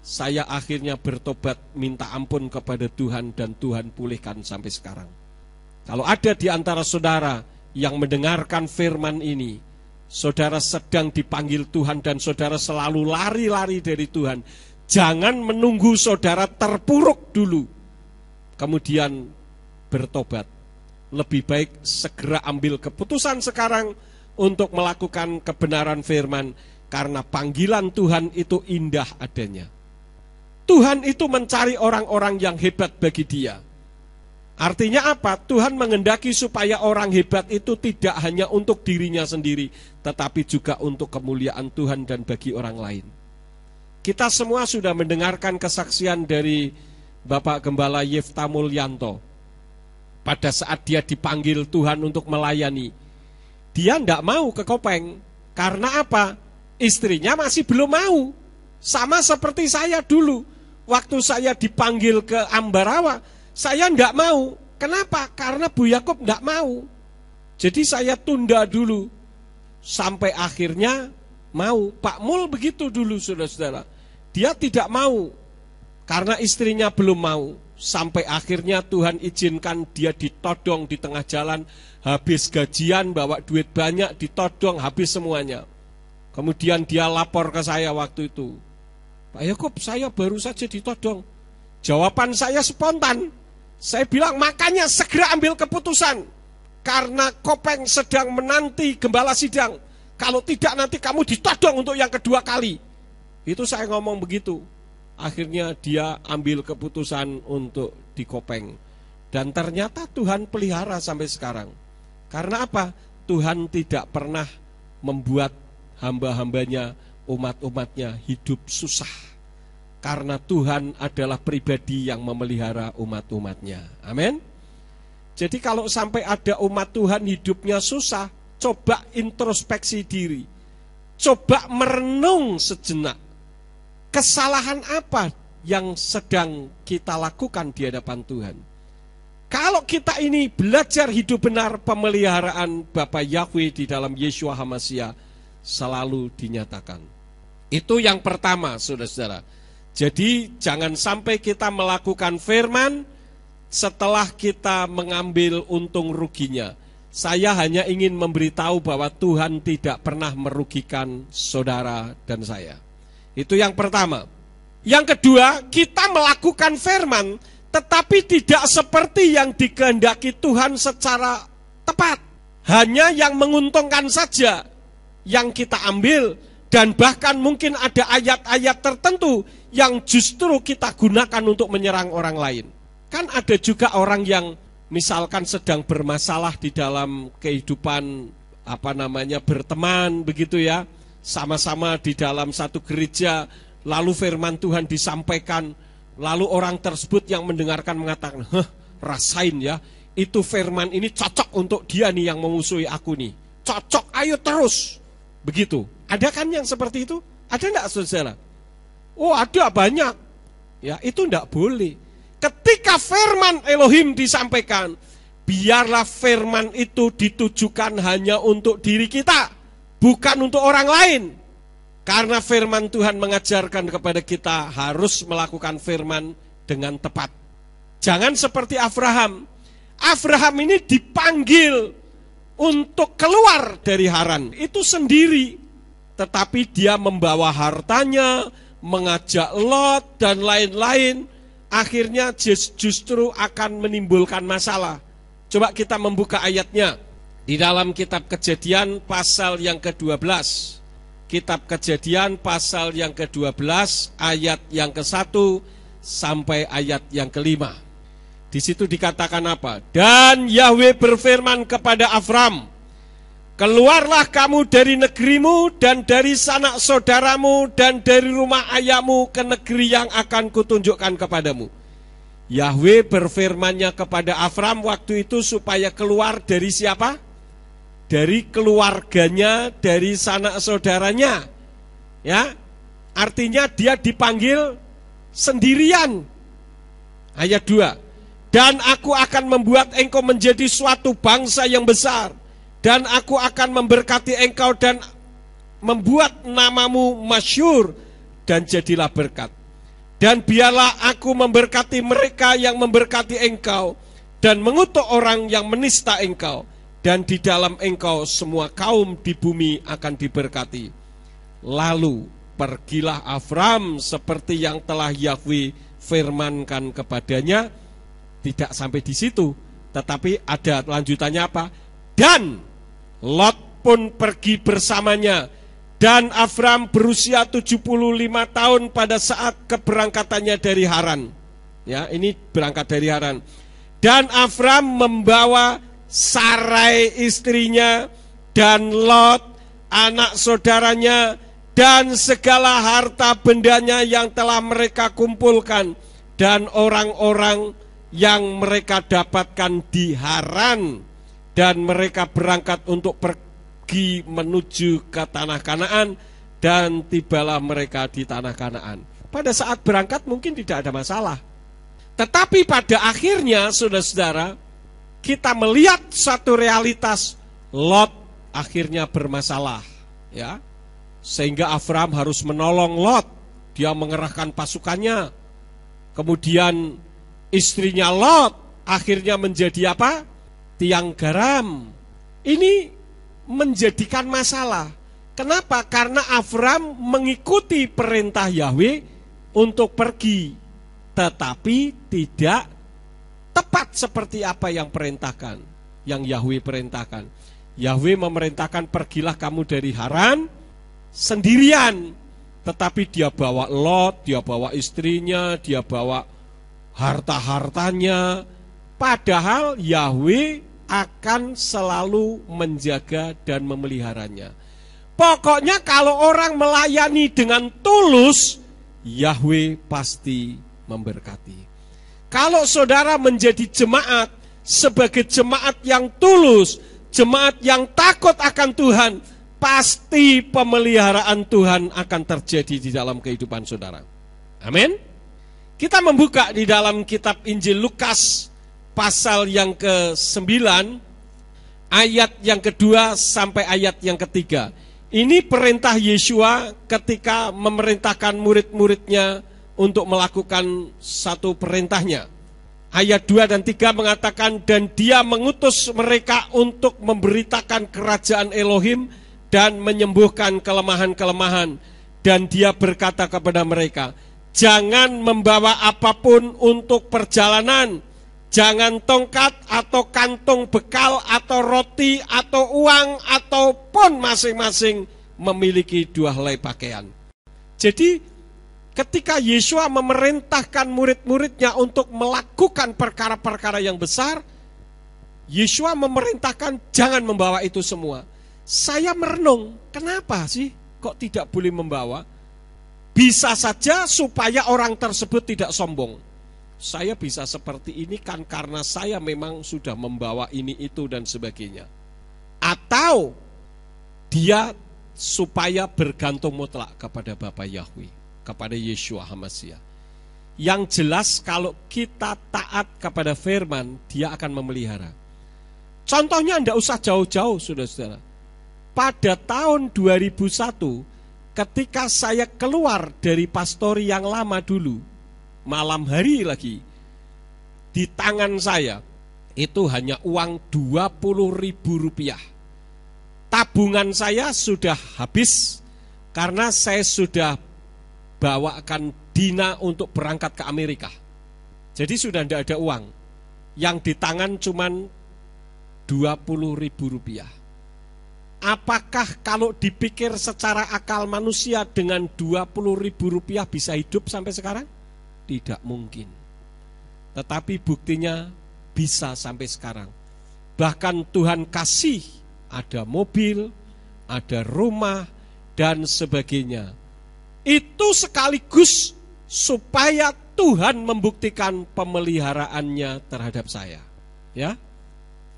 saya akhirnya bertobat, minta ampun kepada Tuhan, dan Tuhan pulihkan sampai sekarang. Kalau ada di antara saudara yang mendengarkan firman ini, saudara sedang dipanggil Tuhan dan saudara selalu lari-lari dari Tuhan, jangan menunggu saudara terpuruk dulu, kemudian bertobat. Lebih baik segera ambil keputusan sekarang untuk melakukan kebenaran firman, karena panggilan Tuhan itu indah adanya. Tuhan itu mencari orang-orang yang hebat bagi Dia. Artinya apa? Tuhan menghendaki supaya orang hebat itu tidak hanya untuk dirinya sendiri, tetapi juga untuk kemuliaan Tuhan dan bagi orang lain. Kita semua sudah mendengarkan kesaksian dari Bapak Gembala Yefta Mulyanto. Pada saat dia dipanggil Tuhan untuk melayani, dia tidak mau ke Kopeng. Karena apa? Istrinya masih belum mau. Sama seperti saya dulu. Waktu saya dipanggil ke Ambarawa, saya tidak mau. Kenapa? Karena Bu Yakob tidak mau. Jadi saya tunda dulu. Sampai akhirnya mau. Pak Mul begitu dulu, saudara-saudara. Dia tidak mau. Karena istrinya belum mau. Sampai akhirnya Tuhan izinkan dia ditodong di tengah jalan. Habis gajian, bawa duit banyak, ditodong, habis semuanya. Kemudian dia lapor ke saya waktu itu. Pak Yakob, saya baru saja ditodong. Jawaban saya spontan. Saya bilang, makanya segera ambil keputusan. Karena Kopeng sedang menanti gembala sidang. Kalau tidak nanti kamu ditodong untuk yang kedua kali. Itu saya ngomong begitu. Akhirnya dia ambil keputusan untuk di Kopeng. Dan ternyata Tuhan pelihara sampai sekarang. Karena apa? Tuhan tidak pernah membuat hamba-hambanya, umat-umatnya hidup susah. Karena Tuhan adalah pribadi yang memelihara umat-umatnya. Amin. Jadi kalau sampai ada umat Tuhan hidupnya susah, coba introspeksi diri. Coba merenung sejenak. Kesalahan apa yang sedang kita lakukan di hadapan Tuhan? Kalau kita ini belajar hidup benar, pemeliharaan Bapa Yahweh di dalam Yeshua HaMashiach selalu dinyatakan. Itu yang pertama, saudara-saudara. Jadi jangan sampai kita melakukan firman setelah kita mengambil untung ruginya. Saya hanya ingin memberitahu bahwa Tuhan tidak pernah merugikan saudara dan saya. Itu yang pertama. Yang kedua, kita melakukan firman tetapi tidak seperti yang dikehendaki Tuhan secara tepat. Hanya yang menguntungkan saja yang kita ambil. Dan bahkan mungkin ada ayat-ayat tertentu yang justru kita gunakan untuk menyerang orang lain. Kan ada juga orang yang misalkan sedang bermasalah di dalam kehidupan berteman begitu ya. Sama-sama di dalam satu gereja, lalu firman Tuhan disampaikan, lalu orang tersebut yang mendengarkan mengatakan, rasain ya, itu firman ini cocok untuk dia nih yang memusuhi aku nih. Cocok, ayo terus. Begitu. Ada kan yang seperti itu? Ada enggak, saudara? Oh, ada banyak. Ya, itu enggak boleh. Ketika firman Elohim disampaikan, biarlah firman itu ditujukan hanya untuk diri kita, bukan untuk orang lain. Karena firman Tuhan mengajarkan kepada kita harus melakukan firman dengan tepat. Jangan seperti Abraham. Abraham ini dipanggil untuk keluar dari Haran. Itu sendiri. Tetapi dia membawa hartanya, mengajak Lot dan lain-lain. Akhirnya justru akan menimbulkan masalah. Coba kita membuka ayatnya. Di dalam kitab Kejadian pasal yang ke-12. Kitab Kejadian pasal yang ke-12 ayat yang ke-1 sampai ayat yang ke-5. Di situ dikatakan apa? Dan Yahweh berfirman kepada Abram, keluarlah kamu dari negerimu dan dari sanak saudaramu dan dari rumah ayahmu ke negeri yang akan kutunjukkan kepadamu. Yahweh berfirmannya kepada Abram waktu itu supaya keluar dari siapa? Dari keluarganya, dari sanak saudaranya. Ya, artinya dia dipanggil sendirian. Ayat 2. Dan aku akan membuat engkau menjadi suatu bangsa yang besar. Dan aku akan memberkati engkau dan membuat namamu masyhur dan jadilah berkat. Dan biarlah aku memberkati mereka yang memberkati engkau dan mengutuk orang yang menista engkau. dan di dalam engkau semua kaum di bumi akan diberkati. Lalu pergilah Avram seperti yang telah Yahweh firmankan kepadanya. Tidak sampai di situ, tetapi ada lanjutannya apa? Dan Lot pun pergi bersamanya. Dan Avram berusia 75 tahun pada saat keberangkatannya dari Haran. Ya, ini berangkat dari Haran. Dan Avram membawa Sarai istrinya dan Lot anak saudaranya dan segala harta bendanya yang telah mereka kumpulkan dan orang-orang yang mereka dapatkan di Haran, dan mereka berangkat untuk pergi menuju ke tanah Kanaan, dan tibalah mereka di tanah Kanaan. Pada saat berangkat mungkin tidak ada masalah, tetapi pada akhirnya saudara-saudara, kita melihat satu realitas, Lot akhirnya bermasalah, ya. Sehingga Avram harus menolong Lot. Dia mengerahkan pasukannya. Kemudian istrinya Lot akhirnya menjadi apa? Tiang garam. Ini menjadikan masalah. Kenapa? Karena Avram mengikuti perintah Yahweh untuk pergi, tetapi tidak tepat seperti apa yang perintahkan, yang Yahweh perintahkan. Yahweh memerintahkan pergilah kamu dari Haran sendirian, tetapi dia bawa Lot, dia bawa istrinya, dia bawa harta-hartanya. Padahal Yahweh akan selalu menjaga dan memeliharanya. Pokoknya kalau orang melayani dengan tulus, Yahweh pasti memberkati. Kalau saudara menjadi jemaat sebagai jemaat yang tulus, jemaat yang takut akan Tuhan, pasti pemeliharaan Tuhan akan terjadi di dalam kehidupan saudara. Amin. Kita membuka di dalam kitab Injil Lukas pasal yang ke-9, ayat yang kedua sampai ayat yang ketiga. Ini perintah Yesua ketika memerintahkan murid-muridnya untuk melakukan satu perintahnya. Ayat 2 dan 3 mengatakan, dan dia mengutus mereka untuk memberitakan kerajaan Elohim dan menyembuhkan kelemahan-kelemahan. Dan dia berkata kepada mereka, jangan membawa apapun untuk perjalanan, jangan tongkat atau kantung bekal atau roti atau uang ataupun masing-masing memiliki 2 helai pakaian. Jadi ketika Yesua memerintahkan murid-muridnya untuk melakukan perkara-perkara yang besar, Yesua memerintahkan jangan membawa itu semua. Saya merenung, kenapa sih kok tidak boleh membawa? Bisa saja supaya orang tersebut tidak sombong. Saya bisa seperti ini kan karena saya memang sudah membawa ini itu dan sebagainya. Atau dia supaya bergantung mutlak kepada Bapa Yahweh, kepada Yeshua HaMashiach. Yang jelas kalau kita taat kepada firman, dia akan memelihara. Contohnya tidak usah jauh-jauh saudara-saudara. Pada tahun 2001, ketika saya keluar dari pastori yang lama dulu, malam hari lagi, di tangan saya itu hanya uang Rp20.000. Tabungan saya sudah habis karena saya sudah bawakan Dina untuk berangkat ke Amerika. Jadi sudah tidak ada uang. Yang di tangan cuman Rp20.000. Apakah kalau dipikir secara akal manusia dengan Rp20.000 bisa hidup sampai sekarang? Tidak mungkin. Tetapi buktinya bisa sampai sekarang. Bahkan Tuhan kasih ada mobil, ada rumah dan sebagainya. Itu sekaligus supaya Tuhan membuktikan pemeliharaannya terhadap saya. Ya.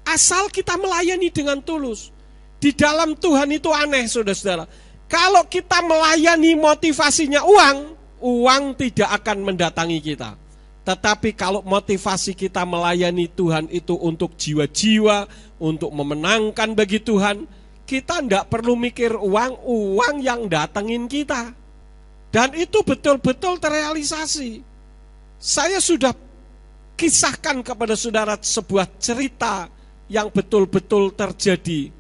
Asal kita melayani dengan tulus. Di dalam Tuhan itu aneh saudara-saudara. Kalau kita melayani motivasinya uang tidak akan mendatangi kita. Tetapi kalau motivasi kita melayani Tuhan itu untuk jiwa-jiwa, untuk memenangkan bagi Tuhan, kita tidak perlu mikir uang yang datangin kita. Dan itu betul-betul terrealisasi. Saya sudah kisahkan kepada saudara sebuah cerita yang betul-betul terjadi.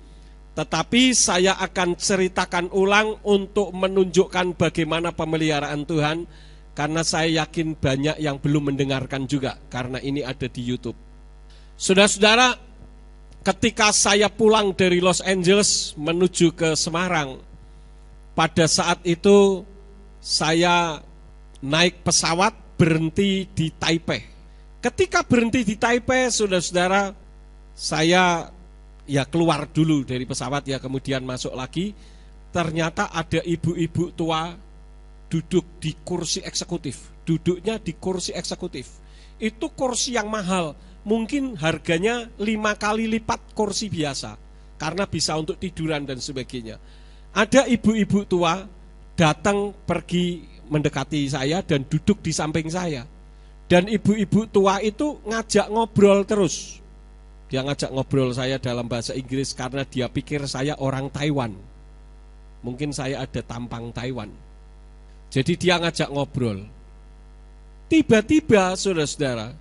Tetapi saya akan ceritakan ulang untuk menunjukkan bagaimana pemeliharaan Tuhan, karena saya yakin banyak yang belum mendengarkan juga, karena ini ada di YouTube. Saudara-saudara, ketika saya pulang dari Los Angeles menuju ke Semarang, pada saat itu saya naik pesawat berhenti di Taipei. Ketika berhenti di Taipei, saudara-saudara, saya keluar dulu dari pesawat, kemudian masuk lagi. Ternyata ada ibu-ibu tua duduk di kursi eksekutif. Duduknya di kursi eksekutif. Itu kursi yang mahal, mungkin harganya 5 kali lipat kursi biasa, karena bisa untuk tiduran dan sebagainya. Ada ibu-ibu tua datang pergi mendekati saya dan duduk di samping saya. Dan ibu-ibu tua itu ngajak ngobrol terus. Dia ngajak ngobrol saya dalam bahasa Inggris karena dia pikir saya orang Taiwan. Mungkin saya ada tampang Taiwan. Jadi dia ngajak ngobrol. Tiba-tiba, saudara-saudara,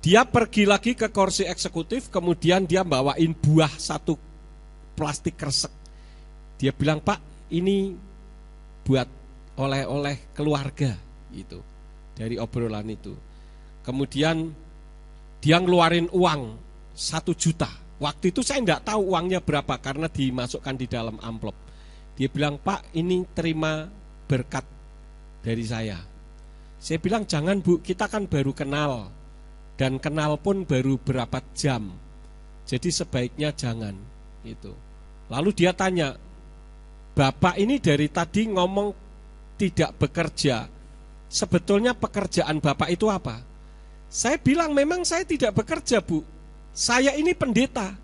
dia pergi lagi ke kursi eksekutif, kemudian dia bawain buah satu plastik kresek. Dia bilang, "Pak, ini buat oleh-oleh keluarga." Gitu, dari obrolan itu. Kemudian dia ngeluarin uang 1 juta. Waktu itu saya enggak tahu uangnya berapa karena dimasukkan di dalam amplop. Dia bilang, "Pak, ini terima berkat dari saya." Saya bilang, "Jangan, Bu, kita kan baru kenal. Dan kenal pun baru berapa jam. Jadi sebaiknya jangan." Gitu. Lalu dia tanya, "Bapak ini dari tadi ngomong tidak bekerja. Sebetulnya pekerjaan Bapak itu apa?" Saya bilang, "Memang saya tidak bekerja, Bu. Saya ini pendeta.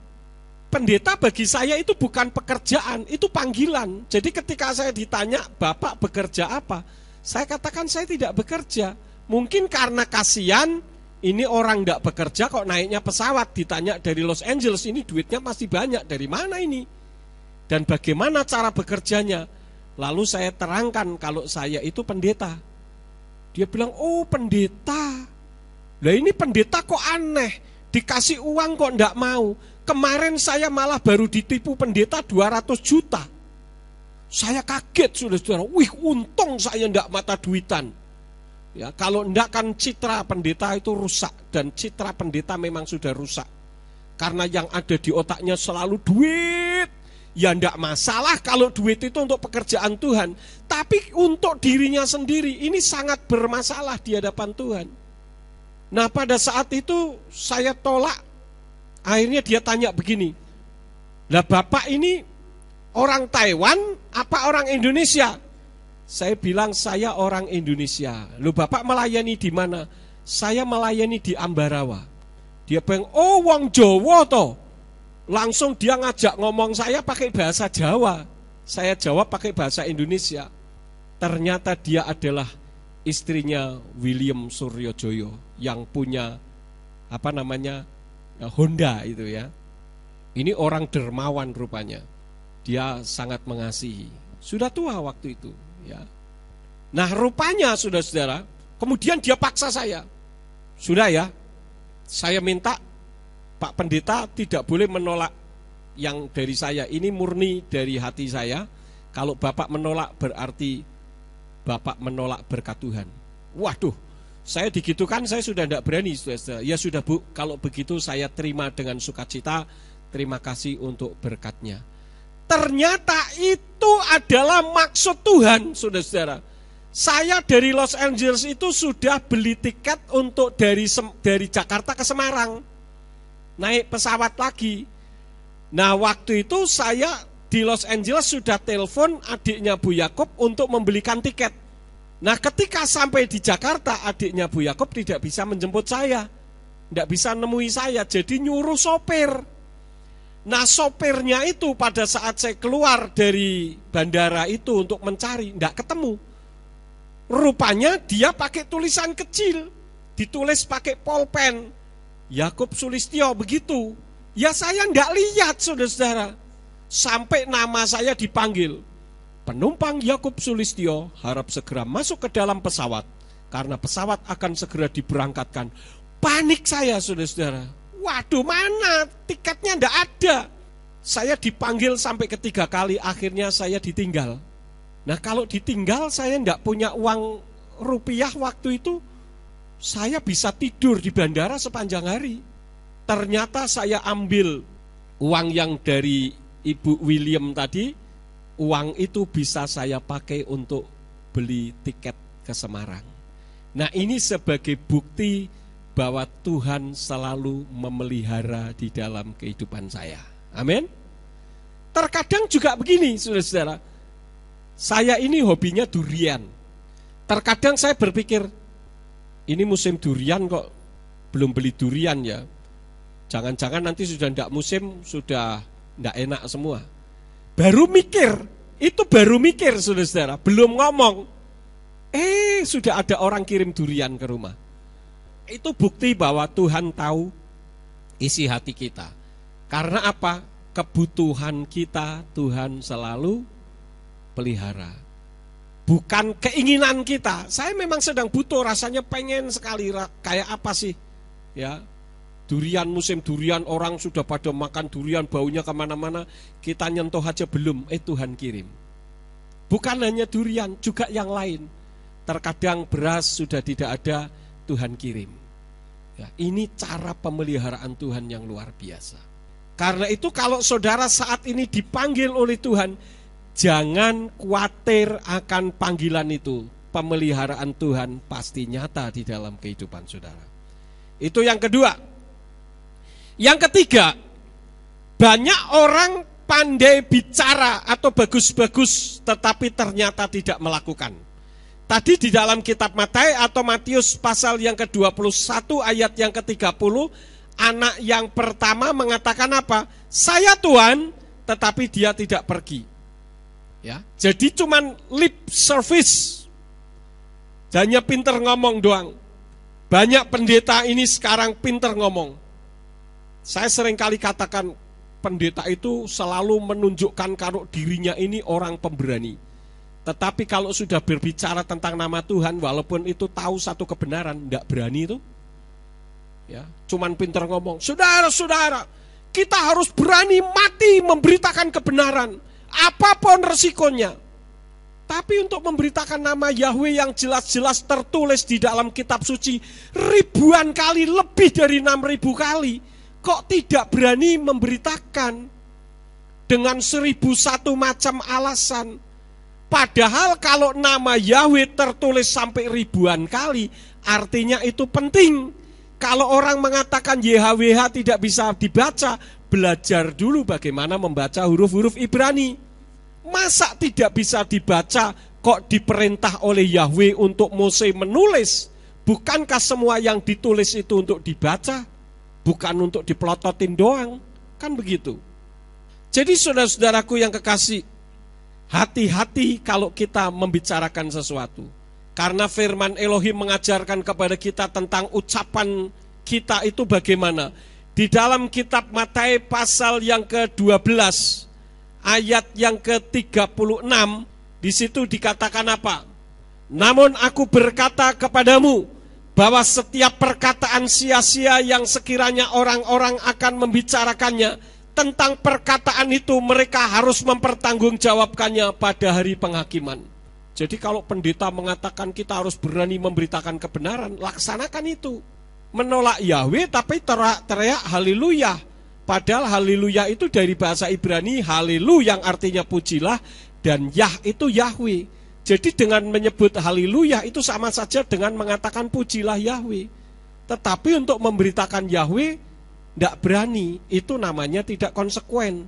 Pendeta bagi saya itu bukan pekerjaan, itu panggilan. Jadi ketika saya ditanya, 'Bapak bekerja apa?' Saya katakan saya tidak bekerja. Mungkin karena kasihan, ini orang tidak bekerja kok naiknya pesawat. Ditanya dari Los Angeles, ini duitnya masih banyak, dari mana ini? Dan bagaimana cara bekerjanya?" Lalu saya terangkan kalau saya itu pendeta. Dia bilang, "Oh, pendeta. Lah ini pendeta kok aneh. Dikasih uang kok enggak mau. Kemarin saya malah baru ditipu pendeta 200 juta. Saya kaget, saudara-saudara. Wih, untung saya enggak mata duitan. Ya, kalau enggak kan citra pendeta itu rusak. Dan citra pendeta memang sudah rusak. Karena yang ada di otaknya selalu duit. Ya enggak masalah kalau duit itu untuk pekerjaan Tuhan. Tapi untuk dirinya sendiri, ini sangat bermasalah di hadapan Tuhan. Nah, pada saat itu saya tolak. Akhirnya dia tanya begini, "Lah Bapak ini orang Taiwan apa orang Indonesia?" Saya bilang, "Saya orang Indonesia." "Loh, Bapak melayani di mana?" "Saya melayani di Ambarawa." Dia bilang, "Oh, wong Jawa toh." Langsung dia ngajak ngomong saya pakai bahasa Jawa. Saya jawab pakai bahasa Indonesia. Ternyata dia adalah istrinya William Suryojoyo yang punya Honda itu ya. Ini orang dermawan rupanya. Dia sangat mengasihi. Sudah tua waktu itu ya. Nah, rupanya saudara-saudara, kemudian dia paksa saya. "Sudah ya, saya minta Pak Pendeta tidak boleh menolak yang dari saya. Ini murni dari hati saya. Kalau Bapak menolak berarti Bapak menolak berkat Tuhan." Waduh, saya digitukan saya sudah tidak berani, saudara. "Ya sudah, Bu, kalau begitu saya terima dengan sukacita. Terima kasih untuk berkatnya." Ternyata itu adalah maksud Tuhan, saudara-saudara. Saya dari Los Angeles itu sudah beli tiket untuk dari Jakarta ke Semarang. Naik pesawat lagi. Nah, waktu itu saya di Los Angeles sudah telepon adiknya Bu Yakob untuk membelikan tiket. Nah, ketika sampai di Jakarta, adiknya Bu Yakob tidak bisa menjemput saya, tidak bisa nemui saya, jadi nyuruh sopir. Nah, sopirnya itu pada saat saya keluar dari bandara itu untuk mencari, tidak ketemu. Rupanya dia pakai tulisan kecil, ditulis pakai pulpen, Yakob Sulistyo, begitu. Ya saya tidak lihat, saudara-saudara. Sampai nama saya dipanggil, "Penumpang Yakob Sulistyo harap segera masuk ke dalam pesawat, karena pesawat akan segera diberangkatkan." Panik saya, saudara-saudara. Waduh, mana tiketnya ndak ada. Saya dipanggil sampai ketiga kali, akhirnya saya ditinggal. Nah, kalau ditinggal saya ndak punya uang rupiah waktu itu, saya bisa tidur di bandara sepanjang hari. Ternyata saya ambil uang yang dari Ibu William tadi, uang itu bisa saya pakai untuk beli tiket ke Semarang. Nah, ini sebagai bukti bahwa Tuhan selalu memelihara di dalam kehidupan saya. Amin. Terkadang juga begini, saudara-saudara. Saya ini hobinya durian. Terkadang saya berpikir, ini musim durian kok belum beli durian ya. Jangan-jangan nanti sudah tidak musim, sudah tidak enak semua. Baru mikir, itu baru mikir saudara-saudara, belum ngomong. Sudah ada orang kirim durian ke rumah. Itu bukti bahwa Tuhan tahu isi hati kita. Karena apa? Kebutuhan kita Tuhan selalu pelihara. Bukan keinginan kita. Saya memang sedang butuh, rasanya pengen sekali, kayak apa sih? Ya, durian, musim durian, orang sudah pada makan durian, baunya kemana-mana, kita nyentuh aja belum, Tuhan kirim. Bukan hanya durian, juga yang lain. Terkadang beras sudah tidak ada, Tuhan kirim. Ya, ini cara pemeliharaan Tuhan yang luar biasa. Karena itu kalau saudara saat ini dipanggil oleh Tuhan, jangan khawatir akan panggilan itu. Pemeliharaan Tuhan pasti nyata di dalam kehidupan saudara. Itu yang kedua. Yang ketiga, banyak orang pandai bicara atau bagus-bagus tetapi ternyata tidak melakukan. Tadi di dalam kitab Matius pasal yang ke-21 ayat yang ke-30, anak yang pertama mengatakan apa? Saya Tuhan, tetapi dia tidak pergi. Ya, jadi cuman lip service. Hanya pinter ngomong doang. Banyak pendeta ini sekarang pinter ngomong. Saya sering kali katakan, pendeta itu selalu menunjukkan kalau dirinya ini orang pemberani. Tetapi kalau sudah berbicara tentang nama Tuhan, walaupun itu tahu satu kebenaran, tidak berani itu. Ya, cuman pinter ngomong. Saudara-saudara, kita harus berani mati memberitakan kebenaran, apapun resikonya. Tapi untuk memberitakan nama Yahweh yang jelas-jelas tertulis di dalam kitab suci ribuan kali, lebih dari 6.000 kali, kok tidak berani memberitakan dengan 1.001 macam alasan. Padahal kalau nama Yahweh tertulis sampai ribuan kali, artinya itu penting. Kalau orang mengatakan YHWH tidak bisa dibaca, belajar dulu bagaimana membaca huruf-huruf Ibrani. Masa tidak bisa dibaca, kok diperintah oleh Yahweh untuk Mose menulis? Bukankah semua yang ditulis itu untuk dibaca? Bukan untuk dipelototin doang, kan begitu. Jadi saudara-saudaraku yang kekasih, hati-hati kalau kita membicarakan sesuatu. Karena firman Elohim mengajarkan kepada kita tentang ucapan kita itu bagaimana. Di dalam kitab Matius pasal yang ke-12, ayat yang ke-36, di situ dikatakan apa? Namun aku berkata kepadamu, bahwa setiap perkataan sia-sia yang sekiranya orang-orang akan membicarakannya, tentang perkataan itu mereka harus mempertanggungjawabkannya pada hari penghakiman. Jadi kalau pendeta mengatakan kita harus berani memberitakan kebenaran, laksanakan itu. Menolak Yahweh tapi teriak haleluya. Padahal haleluya itu dari bahasa Ibrani halilu yang artinya pujilah, dan Yah itu Yahweh. Jadi dengan menyebut haleluya itu sama saja dengan mengatakan pujilah Yahweh. Tetapi untuk memberitakan Yahweh tidak berani, itu namanya tidak konsekuen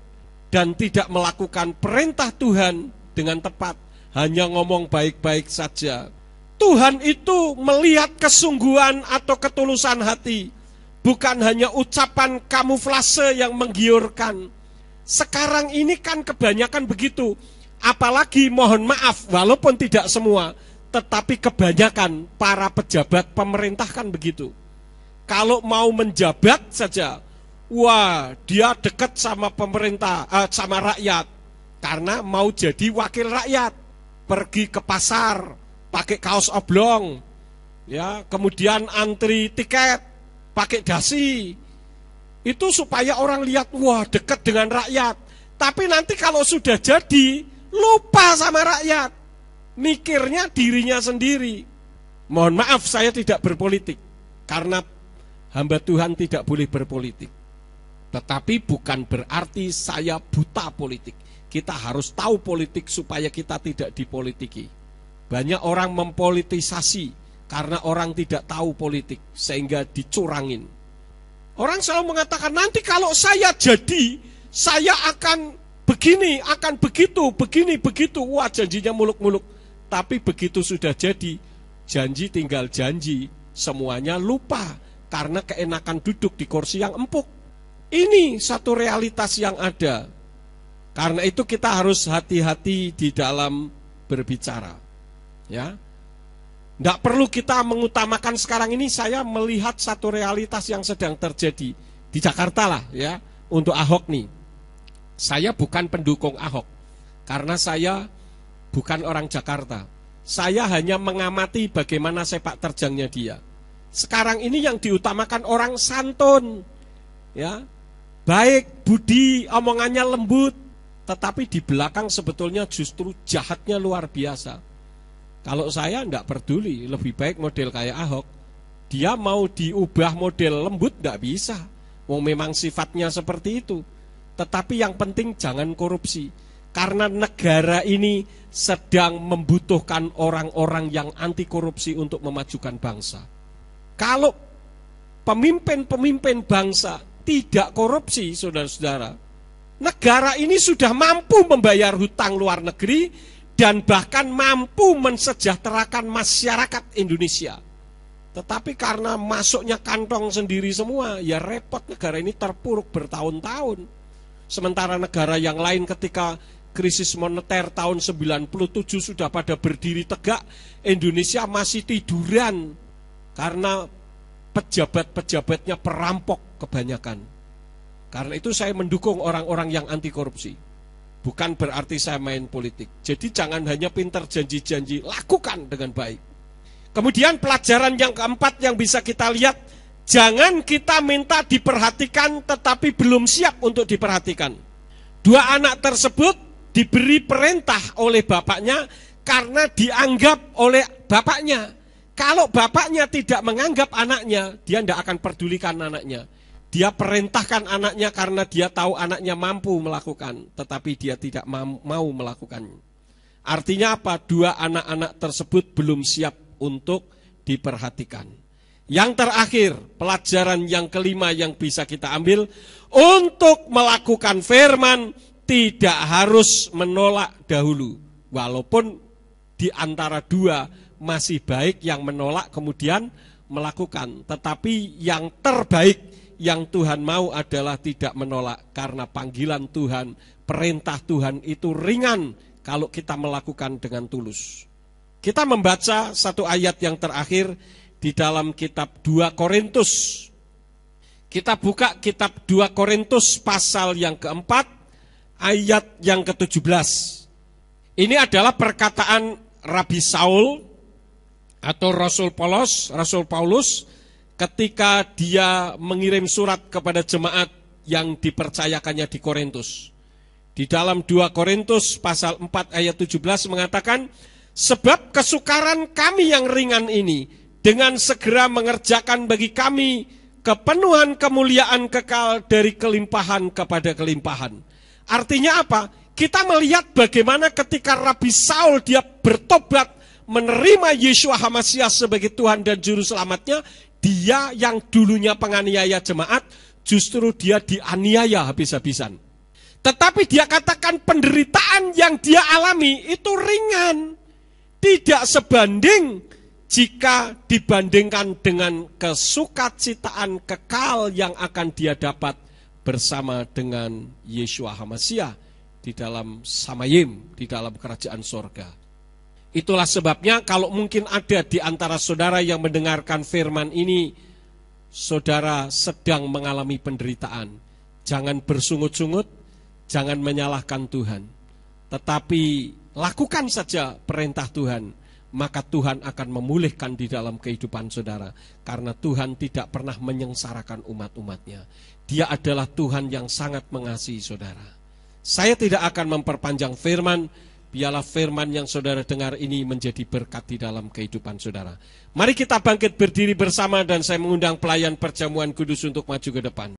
dan tidak melakukan perintah Tuhan dengan tepat, hanya ngomong baik-baik saja. Tuhan itu melihat kesungguhan atau ketulusan hati, bukan hanya ucapan kamuflase yang menggiurkan. Sekarang ini kan kebanyakan begitu, apalagi mohon maaf, walaupun tidak semua, tetapi kebanyakan para pejabat pemerintah kan begitu. Kalau mau menjabat saja, wah dia dekat sama pemerintah, sama rakyat, karena mau jadi wakil rakyat, pergi ke pasar, pakai kaos oblong, ya, kemudian antri tiket, pakai dasi, itu supaya orang lihat, wah dekat dengan rakyat. Tapi nanti kalau sudah jadi, lupa sama rakyat. Mikirnya dirinya sendiri. Mohon maaf saya tidak berpolitik, karena hamba Tuhan tidak boleh berpolitik. Tetapi bukan berarti saya buta politik. Kita harus tahu politik supaya kita tidak dipolitiki. Banyak orang mempolitisasi karena orang tidak tahu politik, sehingga dicurangin. Orang selalu mengatakan, nanti kalau saya jadi, saya akan begini, akan begitu, begini, begitu. Wah, janjinya muluk-muluk. Tapi begitu sudah jadi, janji tinggal janji, semuanya lupa karena keenakan duduk di kursi yang empuk. Ini satu realitas yang ada. Karena itu kita harus hati-hati di dalam berbicara. Ya, tidak perlu kita mengutamakan sekarang ini. Saya melihat satu realitas yang sedang terjadi di Jakarta lah ya. Untuk Ahok nih, saya bukan pendukung Ahok karena saya bukan orang Jakarta. Saya hanya mengamati bagaimana sepak terjangnya dia. Sekarang ini yang diutamakan orang santun, ya, baik, budi, omongannya lembut, tetapi di belakang sebetulnya justru jahatnya luar biasa. Kalau saya tidak peduli, lebih baik model kayak Ahok. Dia mau diubah model lembut tidak bisa. Wong memang sifatnya seperti itu. Tetapi yang penting jangan korupsi. Karena negara ini sedang membutuhkan orang-orang yang anti korupsi untuk memajukan bangsa. Kalau pemimpin-pemimpin bangsa tidak korupsi, saudara-saudara, negara ini sudah mampu membayar hutang luar negeri dan bahkan mampu mensejahterakan masyarakat Indonesia. Tetapi karena masuknya kantong sendiri semua, ya repot, negara ini terpuruk bertahun-tahun. Sementara negara yang lain ketika krisis moneter tahun 97 sudah pada berdiri tegak, Indonesia masih tiduran karena pejabat-pejabatnya perampok kebanyakan. Karena itu saya mendukung orang-orang yang anti korupsi. Bukan berarti saya main politik. Jadi jangan hanya pintar janji-janji, lakukan dengan baik. Kemudian pelajaran yang keempat yang bisa kita lihat, jangan kita minta diperhatikan tetapi belum siap untuk diperhatikan. Dua anak tersebut diberi perintah oleh bapaknya karena dianggap oleh bapaknya. Kalau bapaknya tidak menganggap anaknya, dia tidak akan pedulikan anaknya. Dia perintahkan anaknya karena dia tahu anaknya mampu melakukan, tetapi dia tidak mau melakukannya. Artinya apa? Dua anak-anak tersebut belum siap untuk diperhatikan. Yang terakhir, pelajaran yang kelima yang bisa kita ambil, untuk melakukan firman tidak harus menolak dahulu. Walaupun di antara dua masih baik yang menolak kemudian melakukan. Tetapi yang terbaik yang Tuhan mau adalah tidak menolak, karena panggilan Tuhan, perintah Tuhan itu ringan kalau kita melakukan dengan tulus. Kita membaca satu ayat yang terakhir di dalam kitab 2 Korintus. Kita buka kitab 2 Korintus pasal yang keempat, ayat yang ke-17. Ini adalah perkataan Rabi Saul atau Rasul Paulus ketika dia mengirim surat kepada jemaat yang dipercayakannya di Korintus. Di dalam 2 Korintus pasal 4 ayat 17 mengatakan, sebab kesukaran kami yang ringan ini dengan segera mengerjakan bagi kami kepenuhan kemuliaan kekal dari kelimpahan kepada kelimpahan. Artinya apa? Kita melihat bagaimana ketika Rabi Saul dia bertobat menerima Yeshua HaMasyiah sebagai Tuhan dan Juru Selamatnya, dia yang dulunya penganiaya jemaat, justru dia dianiaya habis-habisan. Tetapi dia katakan penderitaan yang dia alami itu ringan. Tidak sebanding jika dibandingkan dengan kesukacitaan kekal yang akan dia dapat bersama dengan Yeshua HaMasyiah di dalam Samayim, di dalam kerajaan sorga. Itulah sebabnya kalau mungkin ada di antara saudara yang mendengarkan firman ini, saudara sedang mengalami penderitaan, jangan bersungut-sungut, jangan menyalahkan Tuhan. Tetapi lakukan saja perintah Tuhan, maka Tuhan akan memulihkan di dalam kehidupan saudara. Karena Tuhan tidak pernah menyengsarakan umat-umatnya. Dia adalah Tuhan yang sangat mengasihi saudara. Saya tidak akan memperpanjang firman. Biarlah firman yang saudara dengar ini menjadi berkat di dalam kehidupan saudara. Mari kita bangkit berdiri bersama dan saya mengundang pelayan perjamuan kudus untuk maju ke depan.